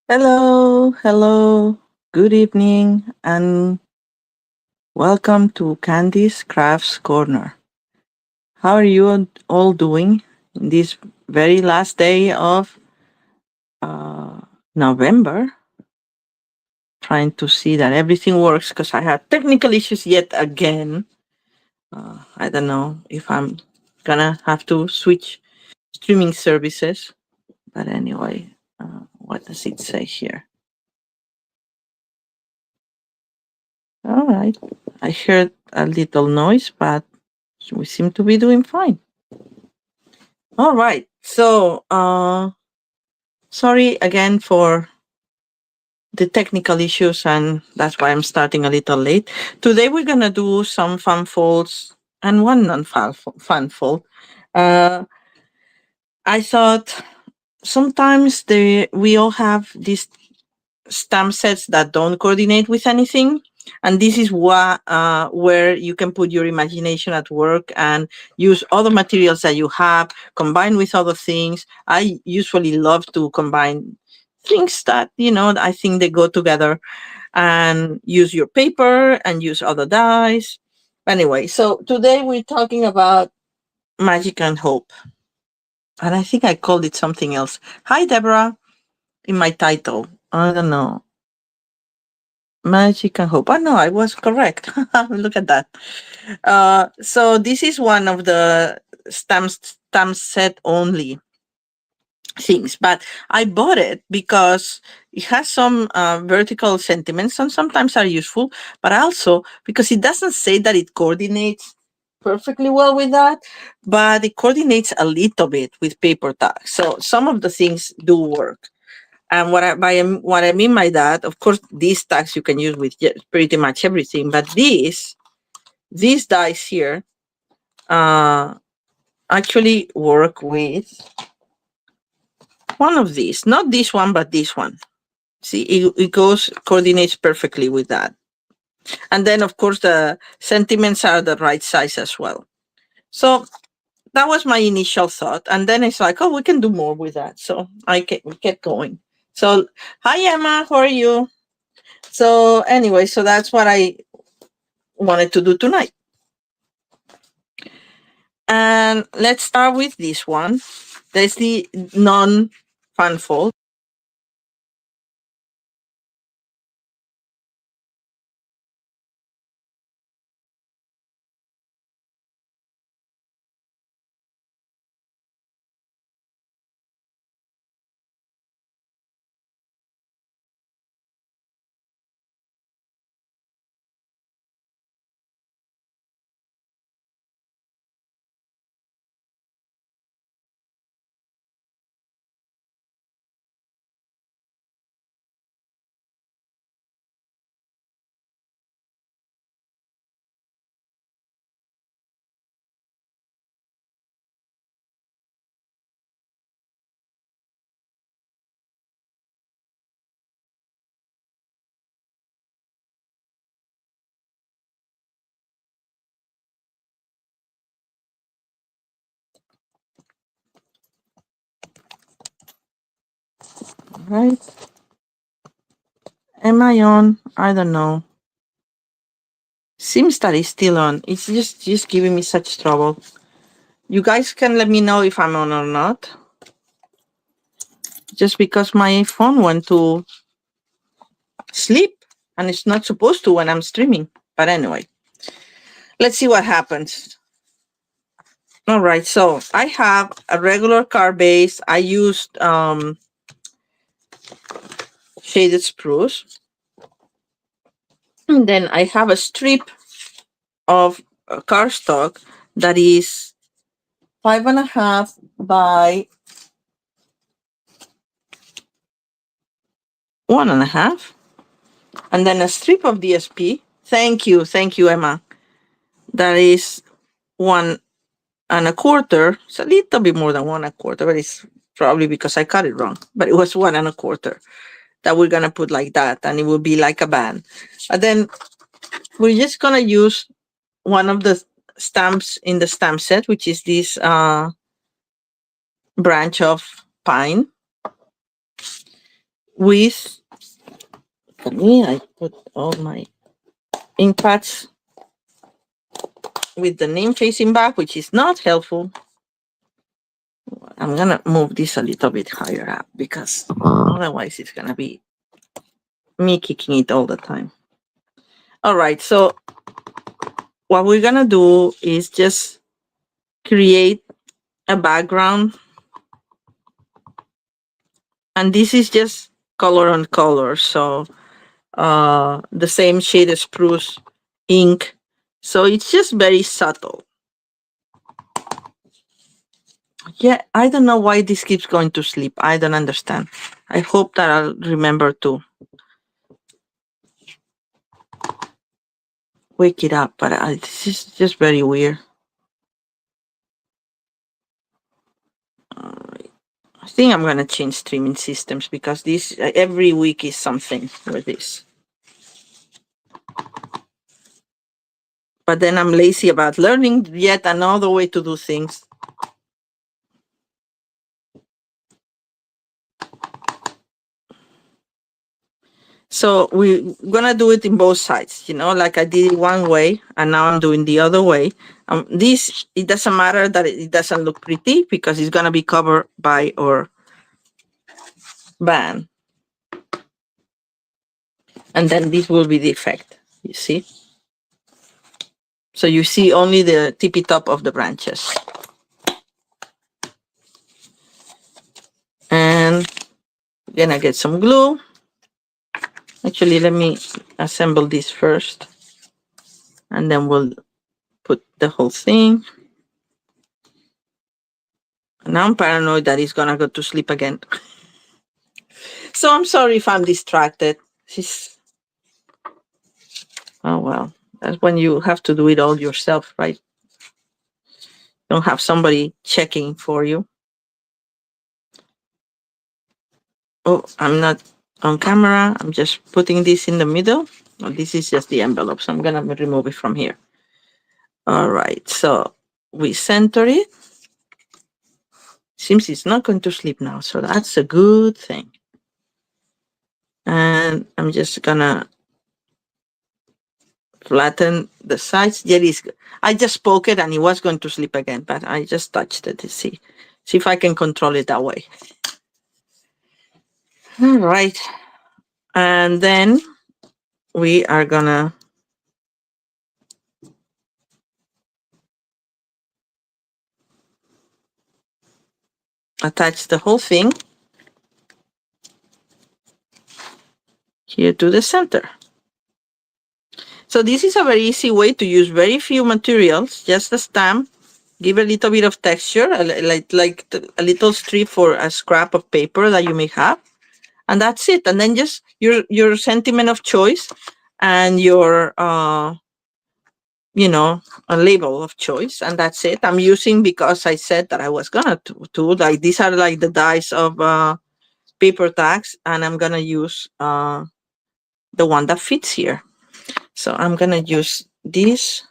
Hello, hello, good evening, and welcome to Candy's Crafts Corner. How are you all doing in this very last day of uh, November? Trying to see that everything works because I had technical issues yet again. I don't know if I'm gonna have to switch streaming services, but anyway, what does it say here? All right, I heard a little noise, but we seem to be doing fine. All right. So, sorry again for the technical issues, and that's why I'm starting a little late. Today, we're going to do some fun folds and one non fun fold. Uh, I thought sometimes we all have these stamp sets that don't coordinate with anything. And this is where you can put your imagination at work and use other materials that you have, combine with other things. I usually love to combine things that, I think they go together, and use your paper and use other dyes. Anyway, so today we're talking about magic and hope. And I think I called it something else. Hi, Deborah, in my title. I don't know. Magic and hope. Oh no, I was correct. Look at that. So this is one of the stamp set only things, but I bought it because it has some vertical sentiments and sometimes are useful, but also because it doesn't say that it coordinates perfectly well with that, but it coordinates a little bit with paper tags. So some of the things do work. And what I mean by that, of course, these tags you can use with pretty much everything, but these dies here uh, actually work with one of these, not this one, but this one. See, it goes coordinates perfectly with that. And then, of course, the sentiments are the right size as well. So that was my initial thought, and then it's like, oh, we can do more with that. So we kept going. So, hi Emma, how are you? So anyway, so that's what I wanted to do tonight. And let's start with this one. There's the non-fun fold. Right? Am I on? I don't know. Seems that it's still on. It's just giving me such trouble. You guys can let me know if I'm on or not. Just because my phone went to sleep and it's not supposed to when I'm streaming. But anyway, let's see what happens. All right, so I have a regular card base. I used shaded spruce. And then I have a strip of cardstock that is 5.5 by 1.5. And then a strip of DSP. Thank you, Emma. That is 1.25. It's a little bit more than 1.25, but it's probably because I cut it wrong. But it was 1.25 that we're gonna put like that, and it will be like a band. And then we're just gonna use one of the stamps in the stamp set, which is this branch of pine. with, for me, I put all my ink pads with the name facing back, which is not helpful. I'm gonna move this a little bit higher up because otherwise it's gonna be me kicking it all the time. All right, so what we're gonna do is just create a background, and this is just color on color. So the same shade of spruce ink. So it's just very subtle. Yeah, I don't know why this keeps going to sleep. I don't understand. I hope that I'll remember to wake it up, but this is just very weird. Alright. I think I'm gonna change streaming systems because this every week is something with this. But then I'm lazy about learning yet another way to do things. So we're gonna do it in both sides, like I did it one way and now I'm doing the other way. This, it doesn't matter that it doesn't look pretty because it's gonna be covered by our band. And then this will be the effect, you see? So you see only the tippy top of the branches. And then I get some glue. Actually, let me assemble this first. And then we'll put the whole thing. And now I'm paranoid that he's gonna go to sleep again. So I'm sorry if I'm distracted. Oh, well, that's when you have to do it all yourself, right? Don't have somebody checking for you. Oh, I'm not on camera. I'm just putting this in the middle. Oh, this is just the envelope, so I'm gonna remove it from here. All right, so we center it. Seems it's not going to sleep now, so that's a good thing. And I'm just gonna flatten the sides. I just poke it and it was going to sleep again, but I just touched it to see if I can control it that way. All right. And then we are gonna attach the whole thing here to the center. So this is a very easy way to use very few materials, just a stamp, give a little bit of texture, like a little strip for a scrap of paper that you may have, and that's it. And then just your sentiment of choice and your a label of choice, and that's it. I'm using, because I said that I was gonna do like these are like the dies of paper tags, and I'm gonna use the one that fits here. So I'm gonna use this.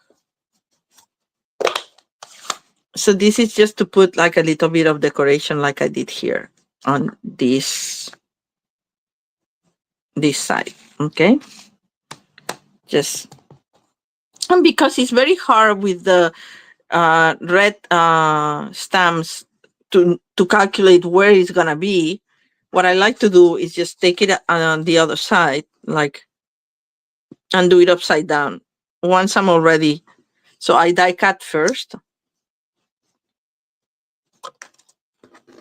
So this is just to put like a little bit of decoration like I did here on this side, okay? And because it's very hard with the red stamps to calculate where it's gonna be, what I like to do is just take it on the other side, and do it upside down. Once I'm already, so I die cut first,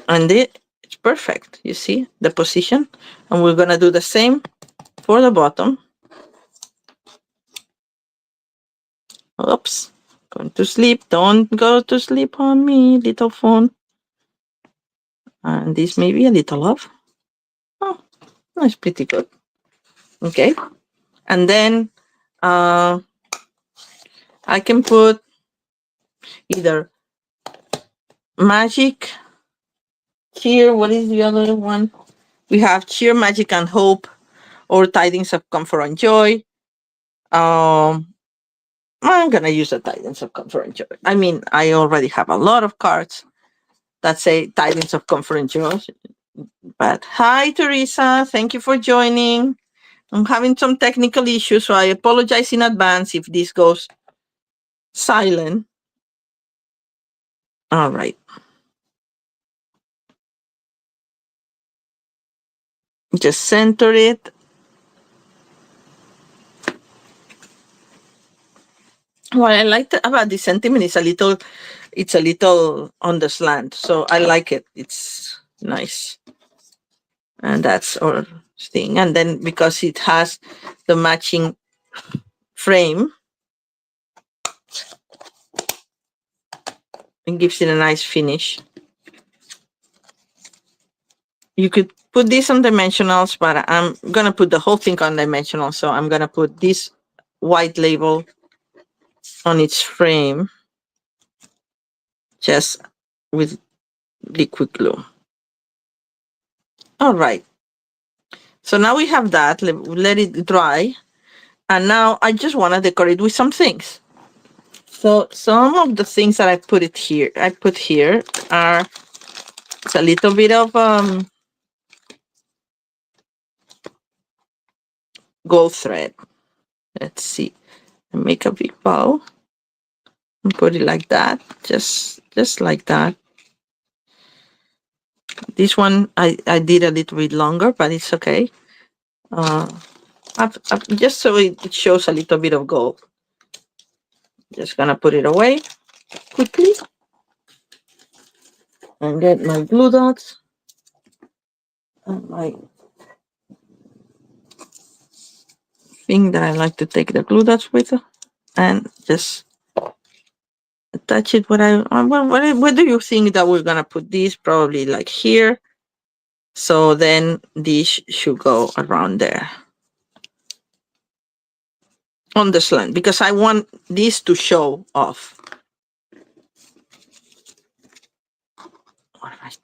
and it's perfect. You see the position, and we're gonna do the same for the bottom. Oops, going to sleep. Don't go to sleep on me, little phone. And this may be a little off. Oh, that's pretty good. Okay, and then I can put either magic, cheer. What is the other one? We have cheer, magic, and hope, or tidings of comfort and joy. I'm gonna use the tidings of comfort and joy. I mean, I already have a lot of cards that say tidings of comfort and joy. But hi, Teresa. Thank you for joining. I'm having some technical issues, so I apologize in advance if this goes silent. All right. Just center it. What I like about this sentiment is it's a little on the slant. So I like it. It's nice. And that's our thing. And then because it has the matching frame, it gives it a nice finish. You could put this on dimensionals, but I'm going to put the whole thing on dimensional. So I'm going to put this white label on its frame just with liquid glue. All right. So now we have that. Let it dry. And now I just want to decorate with some things. So some of the things that I put here are it's a little bit of gold thread. Let's see. Make a big bow and put it like that. Just like that. This one I did a little bit longer, but it's okay. I've just so it shows a little bit of gold. Just gonna put it away quickly and get my glue dots and my thing that I like to take the glue dots with, and just attach it. Where do you think that we're gonna put this? Probably like here. So then this should go around there on the slant because I want this to show off. All right.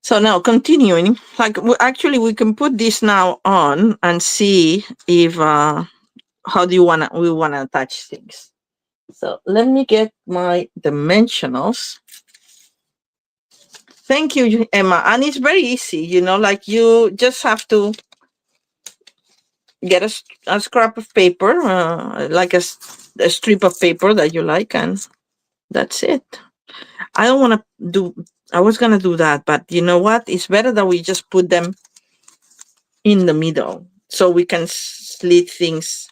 So now continuing, like actually we can put this now on and see if how do you we wanna attach things. So let me get my dimensionals. Thank you, Emma. And it's very easy, like you just have to get a scrap of paper, like a strip of paper that you like, and that's it. I don't want to I was going to do that, but you know what? It's better that we just put them in the middle so we can slit things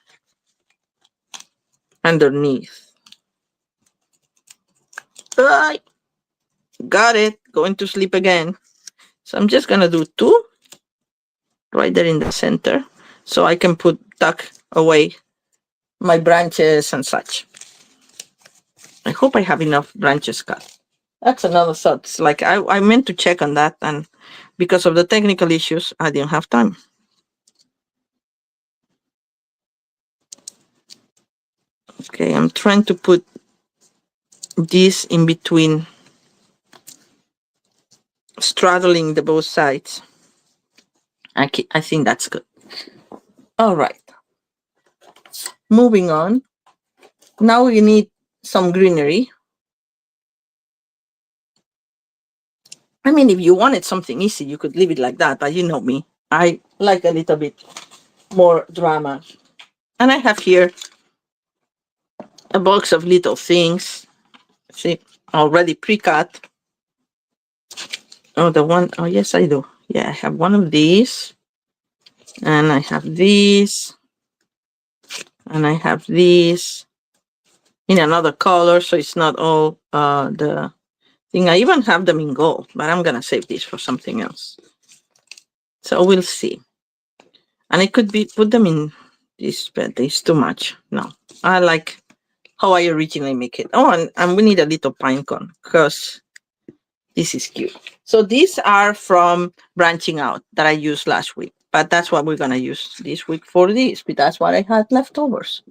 underneath. Got it. Going to sleep again. So I'm just going to do 2 right there in the center so I can tuck away my branches and such. I hope I have enough branches cut. That's another thought. It's like I meant to check on that, and because of the technical issues, I didn't have time. Okay, I'm trying to put this in between, straddling the both sides. I think that's good. All right. Moving on. Now we need some greenery. I mean, if you wanted something easy, you could leave it like that, but you know me. I like a little bit more drama. And I have here a box of little things. See, already pre-cut. Oh, yes, I do. Yeah, I have one of these. And I have these. And I have these in another color, so it's not all the thing. I even have them in gold, but I'm going to save this for something else. So we'll see. And I could put them in this, but it's too much. No, I like how I originally make it. Oh, and we need a little pine cone because this is cute. So these are from Branching Out that I used last week, but that's what we're going to use this week for this, but that's what I had leftovers.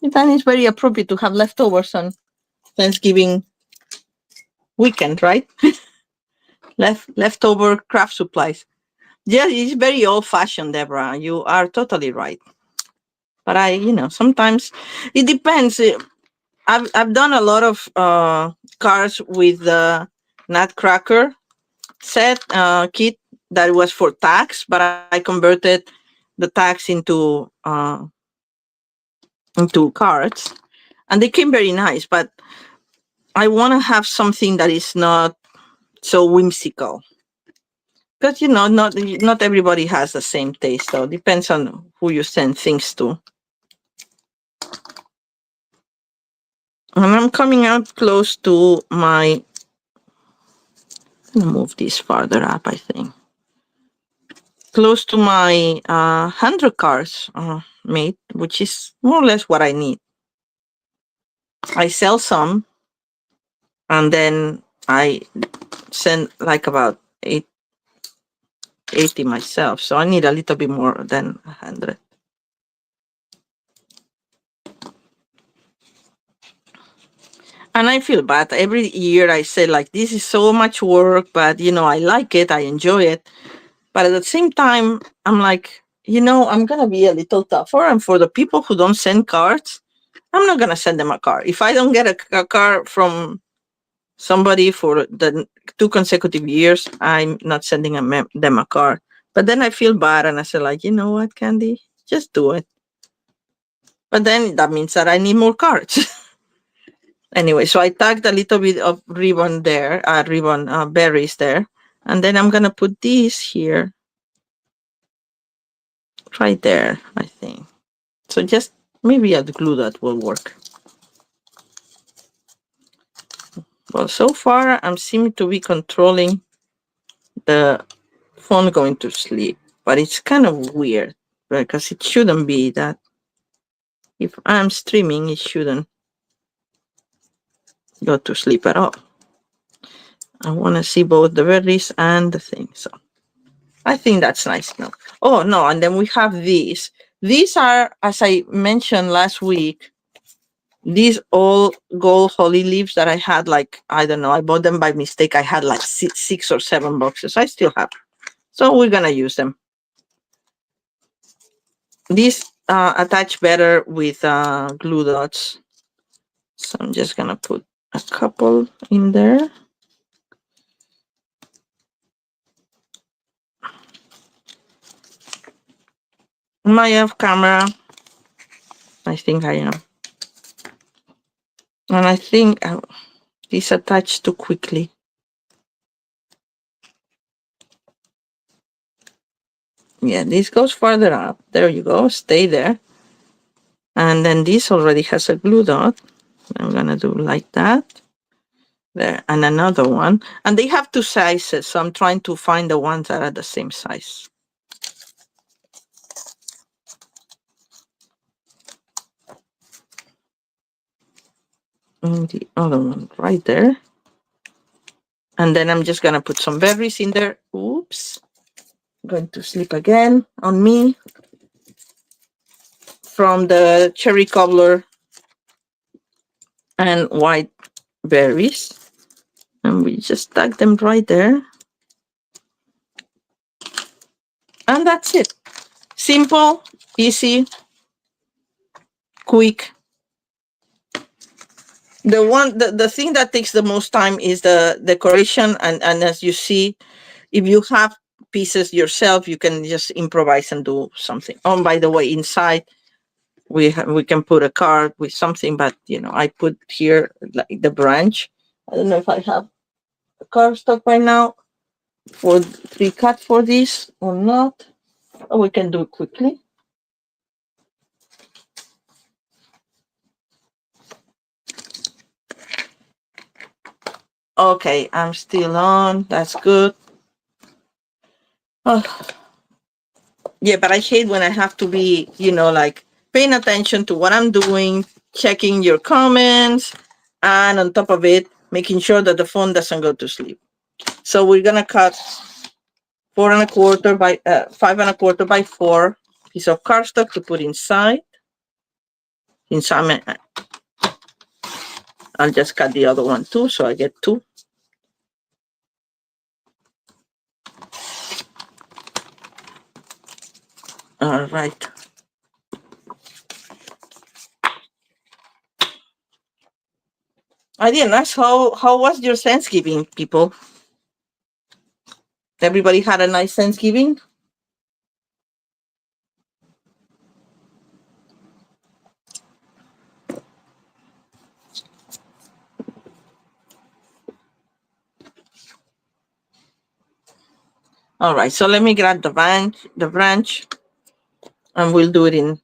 And then it's very appropriate to have leftovers on Thanksgiving weekend, right? Leftover craft supplies. Yeah, it's very old fashioned, Deborah. You are totally right. But sometimes it depends. I've done a lot of cards with the Nutcracker, set kit that was for tags, but I converted the tags into cards, and they came very nice. But I want to have something that is not so whimsical, because not everybody has the same taste. So depends on who you send things to. And I'm coming out close to my. I'm gonna move this farther up, I think. Close to my 100 cards made, which is more or less what I need. I sell some, and then I send like about 80 myself. So I need a little bit more than 100. And I feel bad. Every year I say, like, this is so much work, but, I like it. I enjoy it. But at the same time, I'm like, I'm going to be a little tougher. And for the people who don't send cards, I'm not going to send them a card. If I don't get a card from somebody for the 2 consecutive years, I'm not sending them a card. But then I feel bad, and I say, like, you know what, Candy? Just do it. But then that means that I need more cards. Anyway, so I tagged a little bit of ribbon there, berries there. And then I'm going to put these here. Right there, I think. So just maybe a glue that will work. Well, so far I'm seeming to be controlling the phone going to sleep, but it's kind of weird because it shouldn't be that. If I'm streaming, it shouldn't go to sleep at all. I want to see both the berries and the thing. So I think that's nice now. Oh, no. And then we have these. These are, as I mentioned last week, these all gold holly leaves that I had, like, I don't know, I bought them by mistake. I had like 6 or 7 boxes. I still have. So we're going to use them. These attach better with glue dots. So I'm just going to put a couple in there. Am I off camera? I think I am. And I think this attached too quickly. Yeah, this goes further up. There you go. Stay there. And then this already has a glue dot. I'm going to do like that. There. And another one. And they have 2 sizes. So I'm trying to find the ones that are the same size. And the other one right there. And then I'm just going to put some berries in there. Oops. Going to sleep again on me. From the cherry cobbler and white berries. And we just stack them right there. And that's it. Simple, easy, quick. The thing that takes the most time is the decoration. And as you see, if you have pieces yourself, you can just improvise and do something. Oh, by the way, inside we can put a card with something, but I put here like the branch. I don't know if I have a cardstock right now for pre-cut for this or not. Oh, we can do it quickly. Okay, I'm still on. That's good. Oh. Yeah, but I hate when I have to be, like paying attention to what I'm doing, checking your comments, and on top of it, making sure that the phone doesn't go to sleep. So we're gonna cut 4 1/4 by 5 1/4 by 4 piece of cardstock to put inside. I'll just cut the other one too, so I get 2. All right. I didn't ask how was your Thanksgiving, people? Everybody had a nice Thanksgiving? All right, so let me grab the branch, and we'll do it in.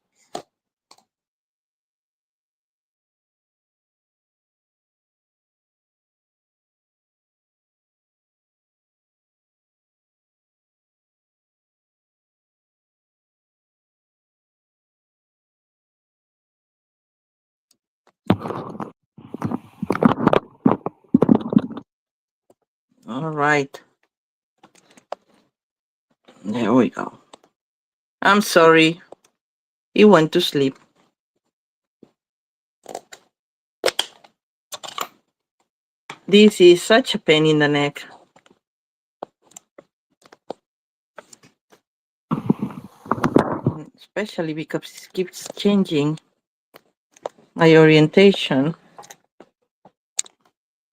All right. There we go. I'm sorry. He went to sleep. This is such a pain in the neck. Especially because it keeps changing my orientation.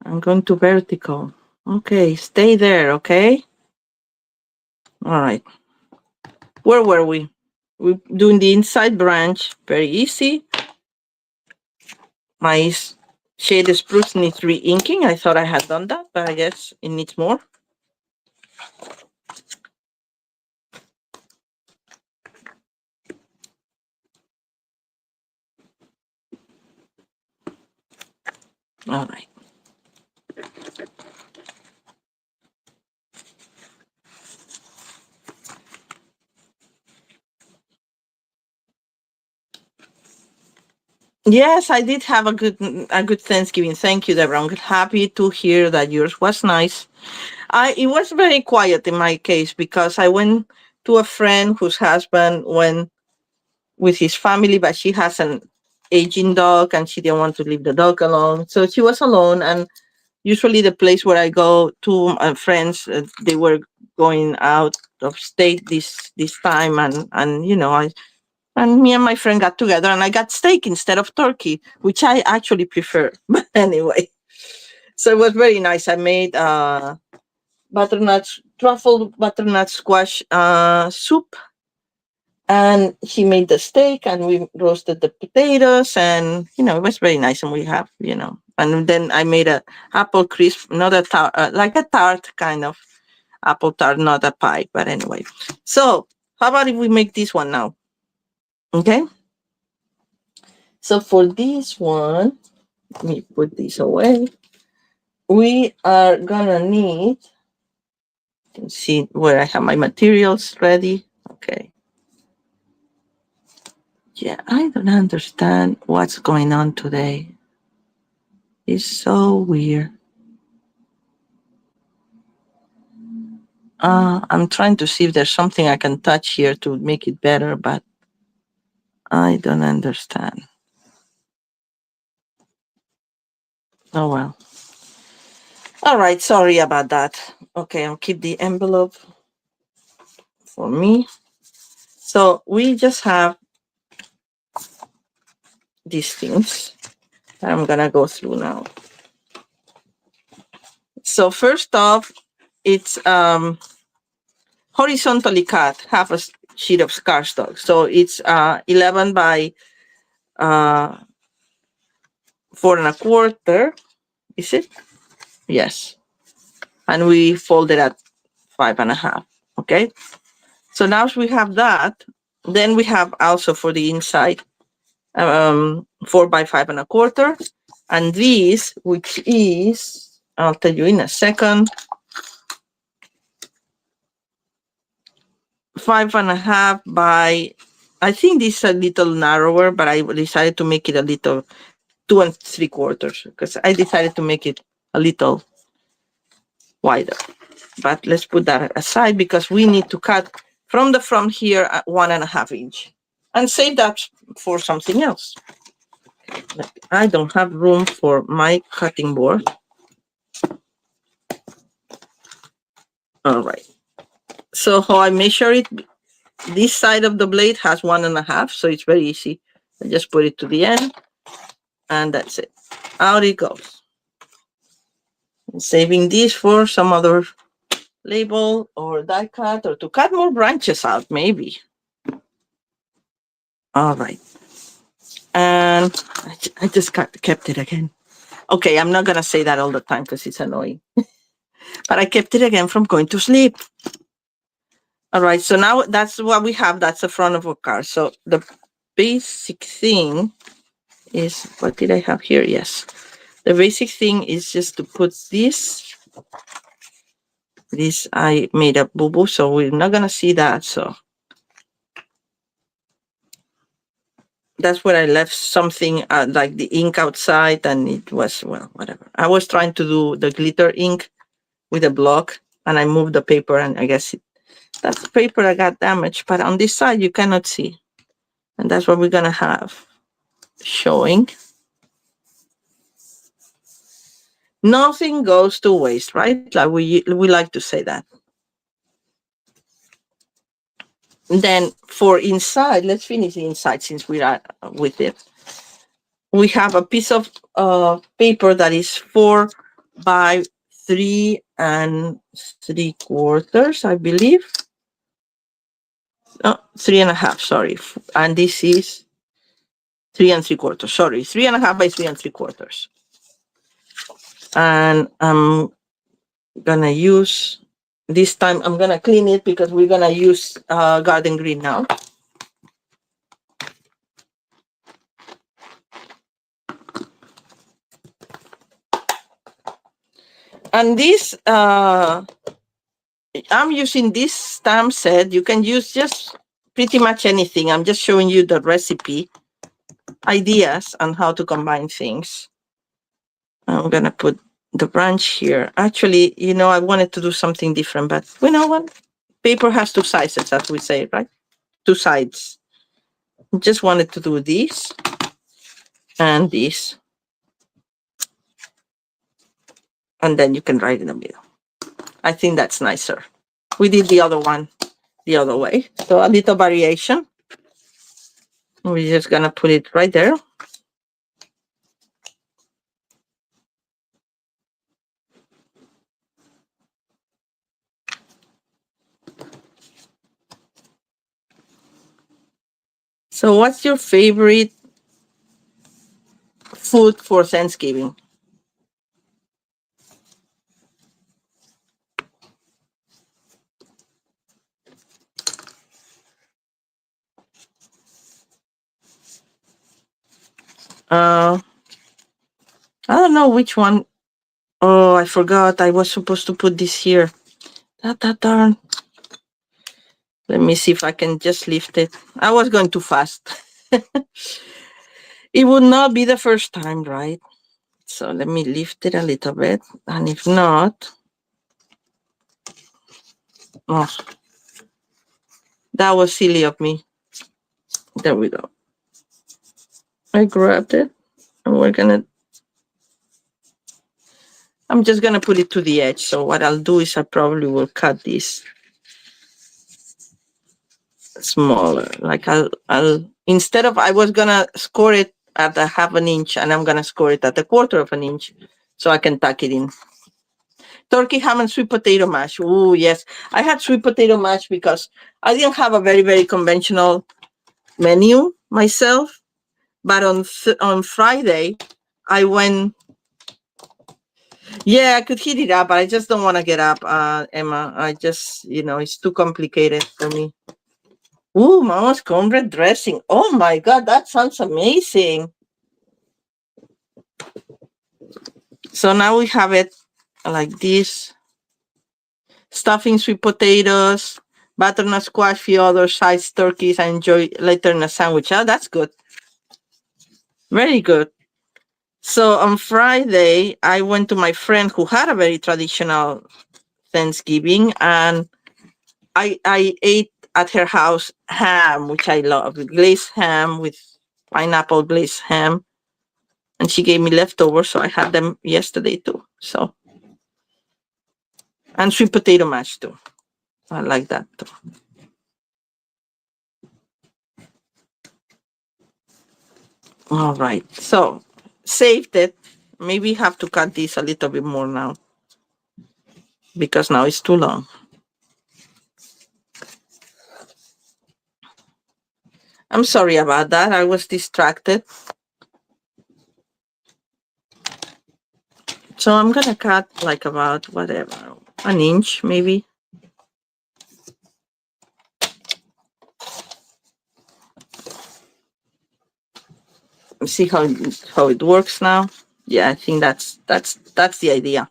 I'm going to vertical. Okay, stay there, okay? All right. Where were we? We're doing the inside branch. Very easy. My shade spruce needs re-inking. I thought I had done that, but I guess it needs more. All right. Yes, I did have a good Thanksgiving. Thank you, Deborah. I'm happy to hear that yours was nice. It was very quiet in my case because I went to a friend whose husband went with his family, but she has an aging dog and she didn't want to leave the dog alone. So she was alone. And usually the place where I go to, my friends, they were going out of state this time, and and me and my friend got together and I got steak instead of turkey, which I actually prefer. But anyway, so it was very nice. I made truffle butternut squash soup, and she made the steak and we roasted the potatoes, and it was very nice. And we have, and then I made a apple crisp, not a tart, like a tart kind of apple tart, not a pie, but anyway. So how about if we make this one now? Okay, so for this one, let me put this away. We are gonna need, you can see where I have my materials ready. Okay. Yeah, I don't understand what's going on today. It's so weird. I'm trying to see if there's something I can touch here to make it better, but I don't understand. Oh well. All right, sorry about that. Okay, I'll keep the envelope for me. So we just have these things that I'm gonna go through now. So first off, it's horizontally cut, half a sheet of cardstock. So it's 11 by 4 1/4. Is it? Yes. And we fold it at 5 1/2. Okay. So now we have that. Then we have also for the inside 4 by 5 1/4. And this, which is, I'll tell you in a second, 5 1/2 by, I think this is a little narrower, but I decided to make it a little 2 3/4 because I decided to make it a little wider. But let's put that aside because we need to cut from the front here at 1.5 inch and save that for something else. I don't have room for my cutting board. All right. So how I measure it, this side of the blade has 1.5, so it's very easy. I just put it to the end and that's it. Out it goes. I'm saving this for some other label or die cut or to cut more branches out, maybe. All right. And I just kept it again. Okay, I'm not going to say that all the time because it's annoying. But I kept it again from going to sleep. All right, so now that's what we have. That's the front of a car. So the basic thing is, what did I have here? Yes. The basic thing is just to put this. This I made a boo-boo, so we're not going to see that. So that's where I left something like the ink outside, and it was, well, whatever. I was trying to do the glitter ink with a block, and I moved the paper, and I guess that's the paper that got damaged. But on this side, you cannot see. And that's what we're going to have showing. Nothing goes to waste, right? Like we like to say that. Then for inside, let's finish the inside since we are with it. We have a piece of paper that is 4 by 3 3/4, I believe. No, 3.5, sorry. And this is 3 3/4. Sorry, 3.5 by 3 3/4. And I'm gonna use, this time I'm gonna clean it because we're gonna use garden green now. And this, I'm using this stamp set. You can use just pretty much anything. I'm just showing you the recipe ideas on how to combine things. I'm gonna put the branch here. Actually, I wanted to do something different, but you know what? Paper has two sizes, as we say, right? Two sides. Just wanted to do this and this. And then you can write in the middle. I think that's nicer. We did the other one the other way. So a little variation. We're just gonna put it right there. So what's your favorite food for Thanksgiving? I don't know which one. Oh, I forgot. I was supposed to put this here. Darn. Let me see if I can just lift it. I was going too fast. It would not be the first time, right? So let me lift it a little bit. And if not, oh, that was silly of me. There we go. I grabbed it and I'm just gonna put it to the edge. So what I'll do is I probably will cut this smaller. Like instead of, I was gonna score it at a 1/2 inch, and I'm gonna score it at a 1/4 inch so I can tuck it in. Turkey ham and sweet potato mash. Oh yes, I had sweet potato mash because I didn't have a very, very conventional menu myself. But on Friday, I went. Yeah, I could heat it up, but I just don't want to get up, Emma. I just, it's too complicated for me. Ooh, Mama's cornbread dressing. Oh my God, that sounds amazing. So now we have it like this. Stuffing sweet potatoes, butternut squash, few other sides, turkeys. I enjoy later in a sandwich. Oh, that's good. Very good. So on Friday, I went to my friend who had a very traditional Thanksgiving, and I ate at her house ham, which I love, glazed ham with pineapple glazed ham. And she gave me leftovers, so I had them yesterday too. So, and sweet potato mash too. I like that too. All right, so saved it. Maybe have to cut this a little bit more now. because now it's too long. I'm sorry about that. I was distracted. So I'm gonna cut like about whatever, an inch maybe. See how it works now. Yeah, I think that's the idea.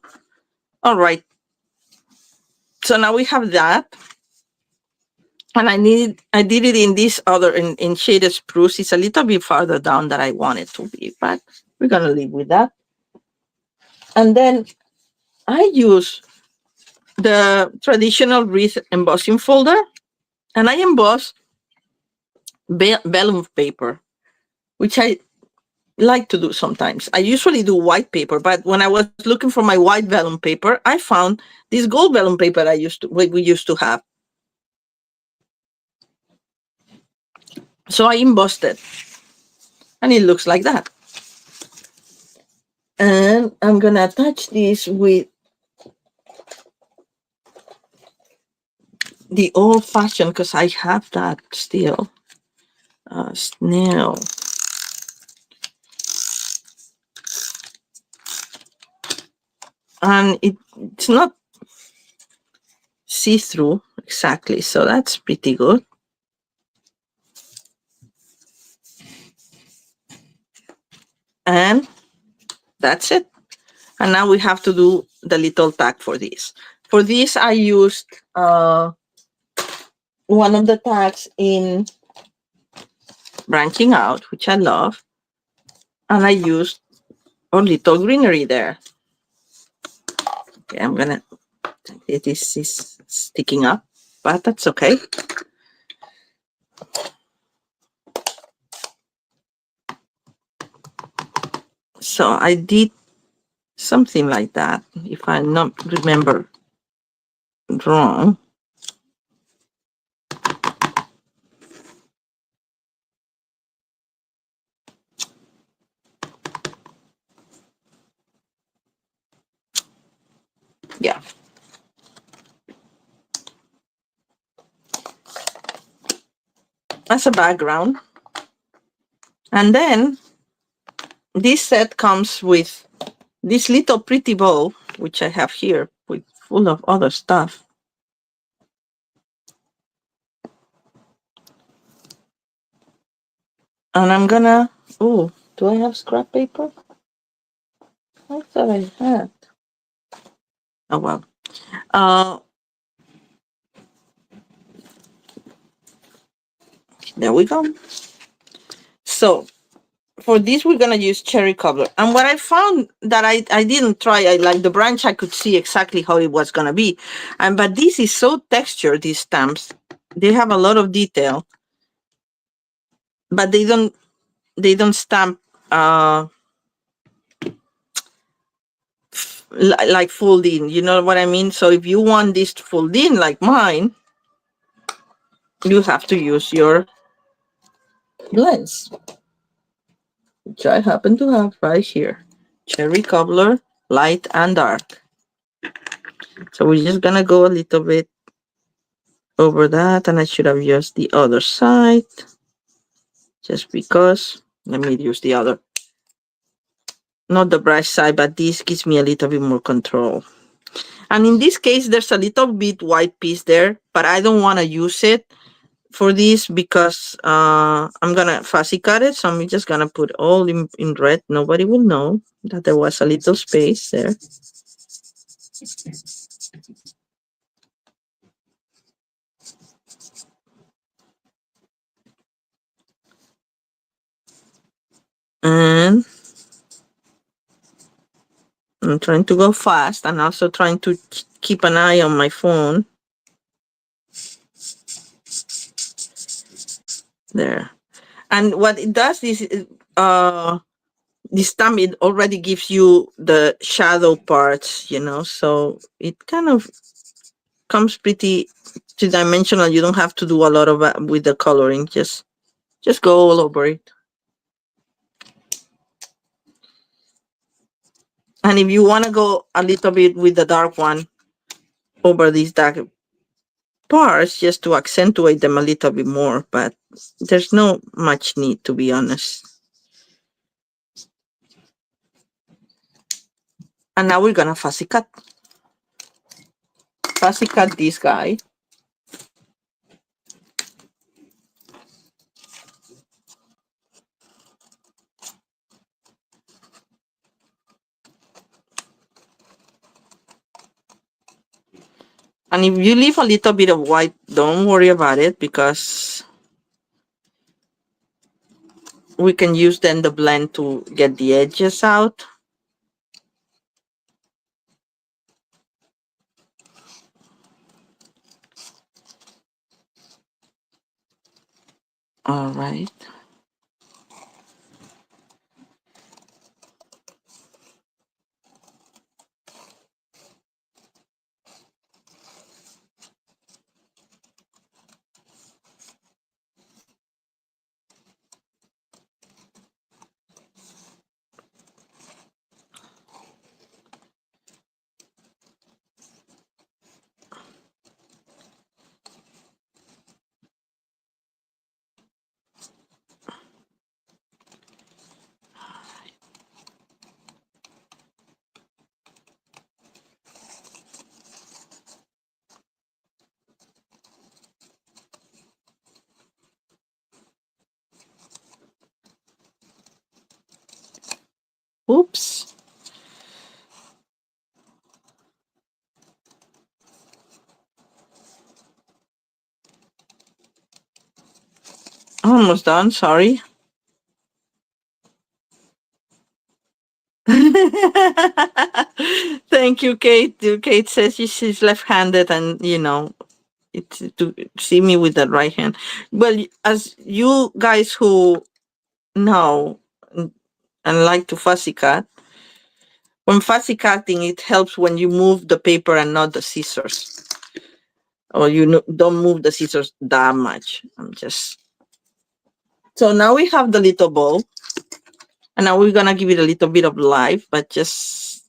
All right. So now we have that. And I did it in this other, in shaded spruce. It's a little bit farther down than I want it to be, but we're gonna live with that. And then I use the traditional wreath embossing folder, and I emboss vellum paper, which I like to do sometimes. I usually do white paper, but when I was looking for my white vellum paper, I found this gold vellum paper we used to have. So I embossed it, and it looks like that. And I'm gonna attach this with the old fashioned, because I have that still, snail. And it's not see-through exactly, so that's pretty good. And that's it. And now we have to do the little tag for this. For this, I used one of the tags in Branching Out, which I love. And I used a little greenery there. Okay, I'm gonna, this is sticking up, but that's okay. So I did something like that, if I not remember wrong. Yeah. As a background. And then this set comes with this little pretty bowl, which I have here, with full of other stuff. And I'm gonna, oh, do I have scrap paper? I thought I had. Oh, well. There we go. So for this, we're gonna use cherry cobbler. And what I found that I didn't try, I like the branch, I could see exactly how it was gonna be. But this is so textured, these stamps. They have a lot of detail, but they don't stamp like fold in, you know what I mean? So if you want this to fold in like mine, you have to use your blends, which I happen to have right here. Cherry cobbler, light and dark. So we're just gonna go a little bit over that, and I should have used the other side just because. Let me use the other, not the brush side, but this gives me a little bit more control. And in this case, there's a little bit white piece there, but I don't want to use it for this because I'm gonna fussy cut it. So I'm just gonna put all in red. Nobody will know that there was a little space there. And I'm trying to go fast and also trying to keep an eye on my phone. There. And what it does is, this stamp, it already gives you the shadow parts, you know, so it kind of comes pretty two-dimensional. You don't have to do a lot of with the coloring. Just go all over it. And if you want to go a little bit with the dark one, over these dark parts just to accentuate them a little bit more, but there's no much need, to be honest. And now we're gonna fussy cut. Fussy cut this guy. And if you leave a little bit of white, don't worry about it, because we can use then the blend to get the edges out. All right. Oops. Almost done, sorry. Thank you, Kate. Kate says she's left-handed, and it's to see me with the right hand. Well, as you guys who know and like to fussy cut, when fussy cutting, it helps when you move the paper and not the scissors, or don't move the scissors that much. So now we have the little ball, and now we're gonna give it a little bit of life, but just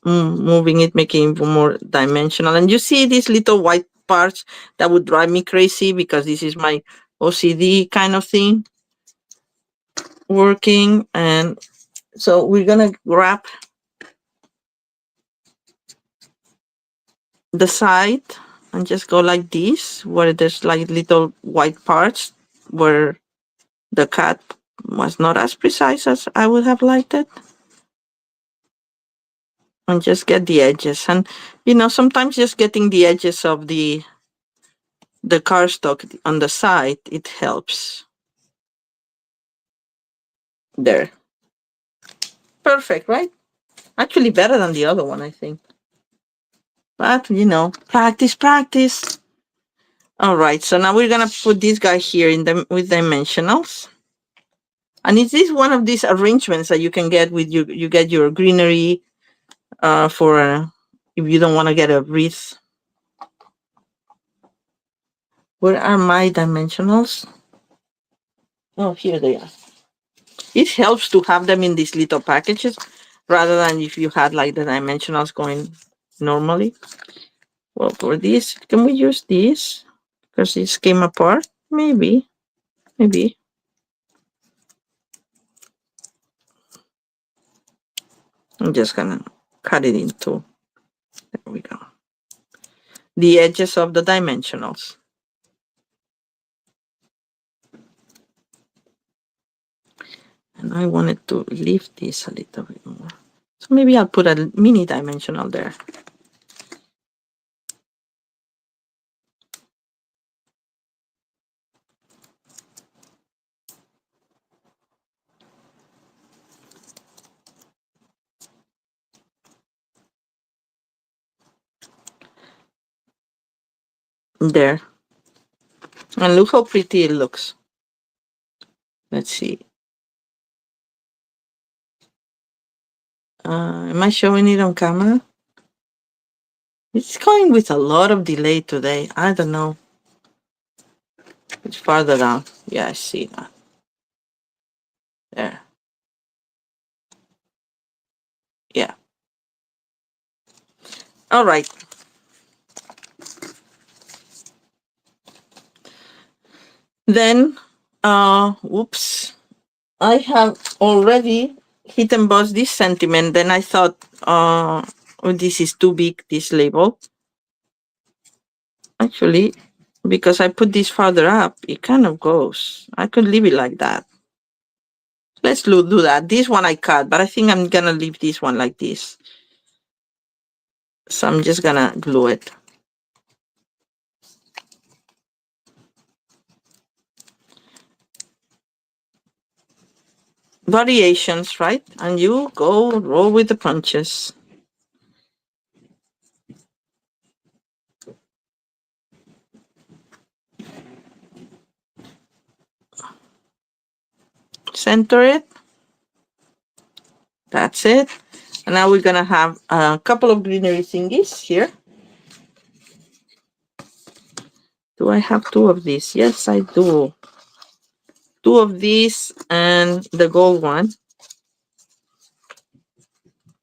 moving it, making it more dimensional. And you see these little white parts that would drive me crazy, because this is my OCD kind of thing working. And so we're gonna grab the side and just go like this, where there's like little white parts where the cut was not as precise as I would have liked it. And just get the edges. And sometimes just getting the edges of the cardstock on the side, it helps. There. Perfect, right? Actually better than the other one, I think. But practice, practice. All right, so now we're gonna put this guy here with dimensionals. And is this one of these arrangements that you can get with you get your greenery for if you don't want to get a wreath? Where are my dimensionals? Oh, here they are. It helps to have them in these little packages rather than if you had like the dimensionals going normally. Well, for this, can we use this? Because this came apart? Maybe. I'm just gonna cut it into, there we go, the edges of the dimensionals. And I wanted to lift this a little bit more. So maybe I'll put a mini dimensional there. There. And look how pretty it looks. Let's see. Am I showing it on camera? It's going with a lot of delay today. I don't know. It's farther down. Yeah, I see that. There. Yeah. All right. Then, whoops, I have already hit and embossed this sentiment. Then I thought, oh, this is too big, this label. Actually, because I put this farther up, it kind of goes. I could leave it like that. Let's do that. This one I cut, but I think I'm gonna leave this one like this. So I'm just gonna glue it. Variations, right? And you go roll with the punches. Center it. That's it. And now we're gonna have a couple of greenery thingies here. Do I have two of these? Yes, I do. Two of these and the gold one.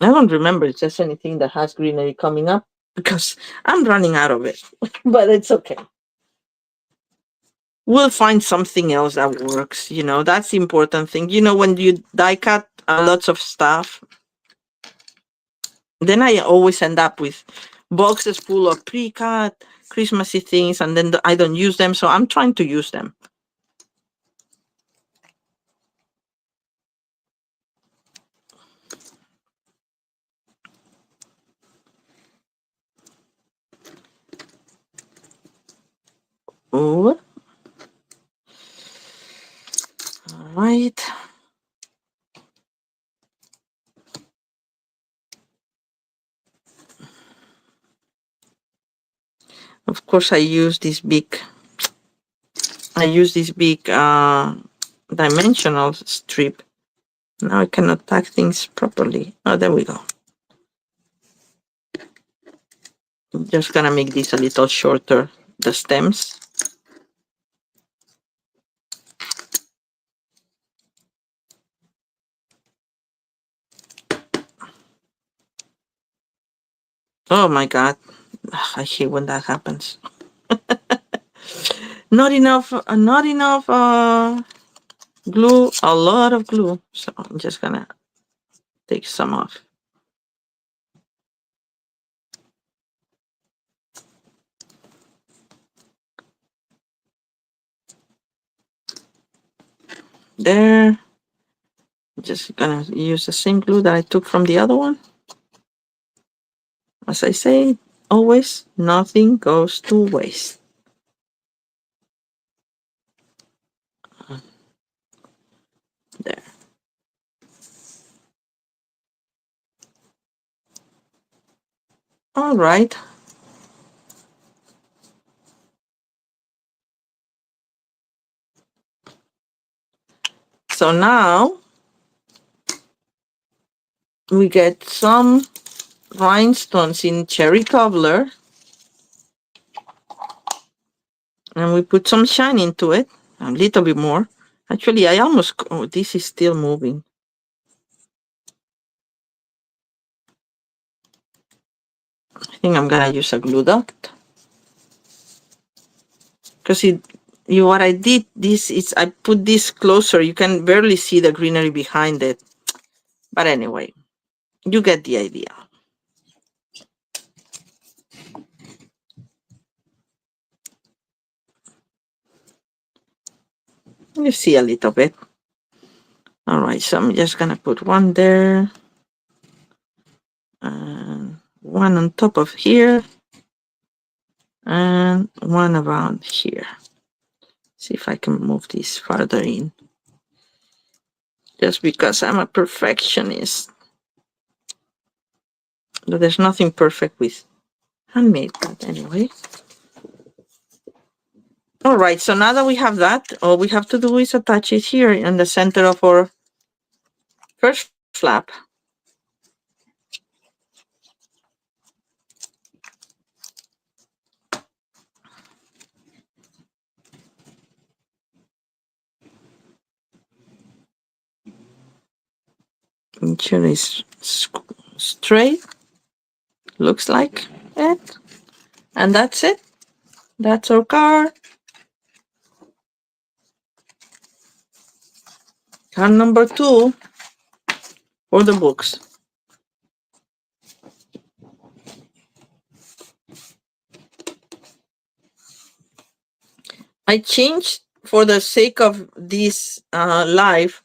I don't remember if there's anything that has greenery coming up because I'm running out of it, but it's okay. We'll find something else that works. You know, that's the important thing. You know, when you die cut lots of stuff, then I always end up with boxes full of pre-cut Christmassy things, and then I don't use them. So I'm trying to use them. Oh, all right. Of course, I use this big dimensional strip. Now I cannot tag things properly. Oh, there we go. I'm just gonna make this a little shorter, the stems. Oh my God. I hate when that happens. Not enough glue, a lot of glue. So I'm just gonna take some off. There. Just gonna use the same glue that I took from the other one. As I say, always, nothing goes to waste. There. All right. So now we get some rhinestones in cherry cobbler, and we put some shine into it, a little bit more. Actually, I almost, oh, this is still moving. I think I'm gonna use a glue dot. Because what I did, this is, I put this closer, you can barely see the greenery behind it. But anyway, you get the idea. You see a little bit. All right, so I'm just gonna put one there, and one on top of here, and one around here. See if I can move this farther in. Just because I'm a perfectionist. But there's nothing perfect with handmade, but anyway. All right, so now that we have that, all we have to do is attach it here in the center of our first flap. Make sure it's straight, looks like. And that's it. That's our card. Card number 2 for the books. I changed, for the sake of this live,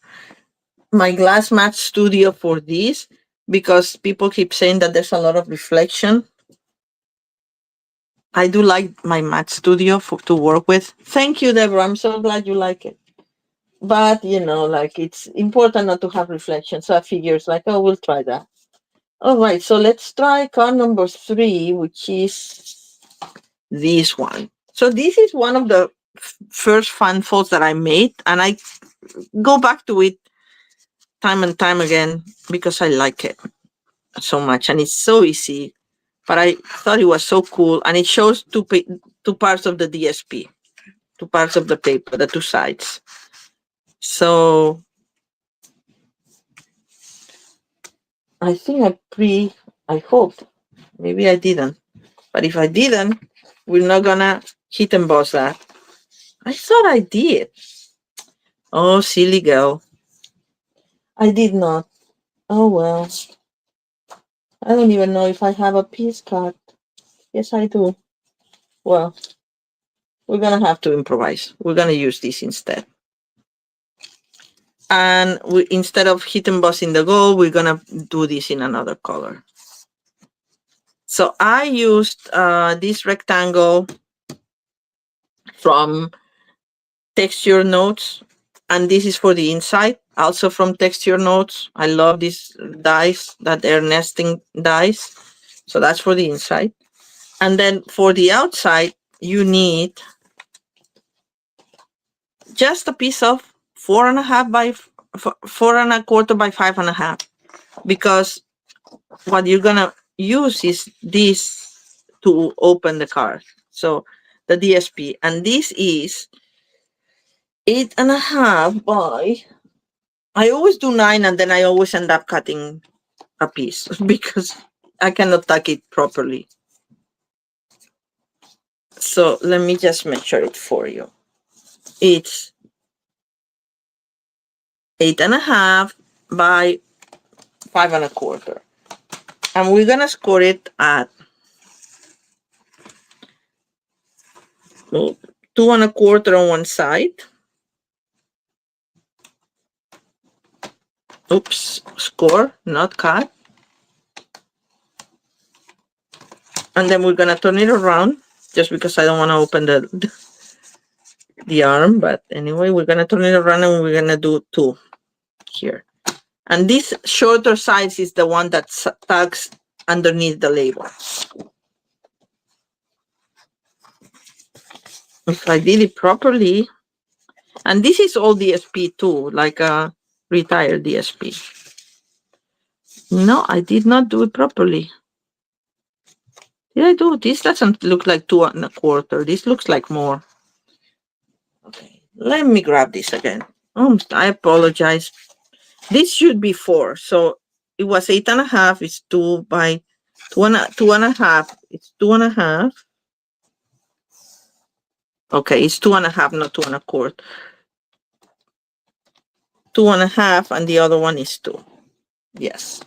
my glass mat studio for this, because people keep saying that there's a lot of reflection. I do like my mat studio to work with. Thank you, Deborah. I'm so glad you like it. But, like, it's important not to have reflection. So I figure it's like, oh, we'll try that. All right. So let's try card number 3, which is this one. So this is one of the first fan folds that I made, and I go back to it time and time again because I like it so much, and it's so easy. But I thought it was so cool, and it shows two parts of the DSP, 2 parts of the paper, the 2 sides. So I think I hoped, maybe I didn't, but if I didn't, we're not gonna hit emboss that. I thought I did. Oh, silly girl. I did not. Oh well. I don't even know if I have a piece card. Yes, I do. Well, we're gonna have to improvise. We're gonna use this instead. And instead of hit embossing the gold, we're gonna do this in another color. So I used this rectangle from Texture Notes, and this is for the inside, also from Texture Notes. I love these dies, that they're nesting dies. So that's for the inside. And then for the outside, you need just a piece of 4.5 by 4.25 by 5.5, because what you're gonna use is this to open the card. So the DSP, and this is 8.5 by. I always do 9, and then I always end up cutting a piece because I cannot tuck it properly. So let me just measure it for you. It's 8.5 by 5.25, and we're gonna score it at 2.25 on one side. Oops, score, not cut. And then we're gonna turn it around, just because I don't want to open the arm. But anyway, we're gonna turn it around, and we're gonna do 2 here. And this shorter size is the one that tucks underneath the label. If I did it properly, and this is all DSP too, like a retired DSP. No, I did not do it properly. Did I do? This doesn't look like 2.25. This looks like more. Okay, let me grab this again. I apologize. This should be 4. So it was 8.5. It's 2 by 2.5. It's 2.5. Okay, it's 2.5, not 2.25. 2.5, and the other one is 2. Yes.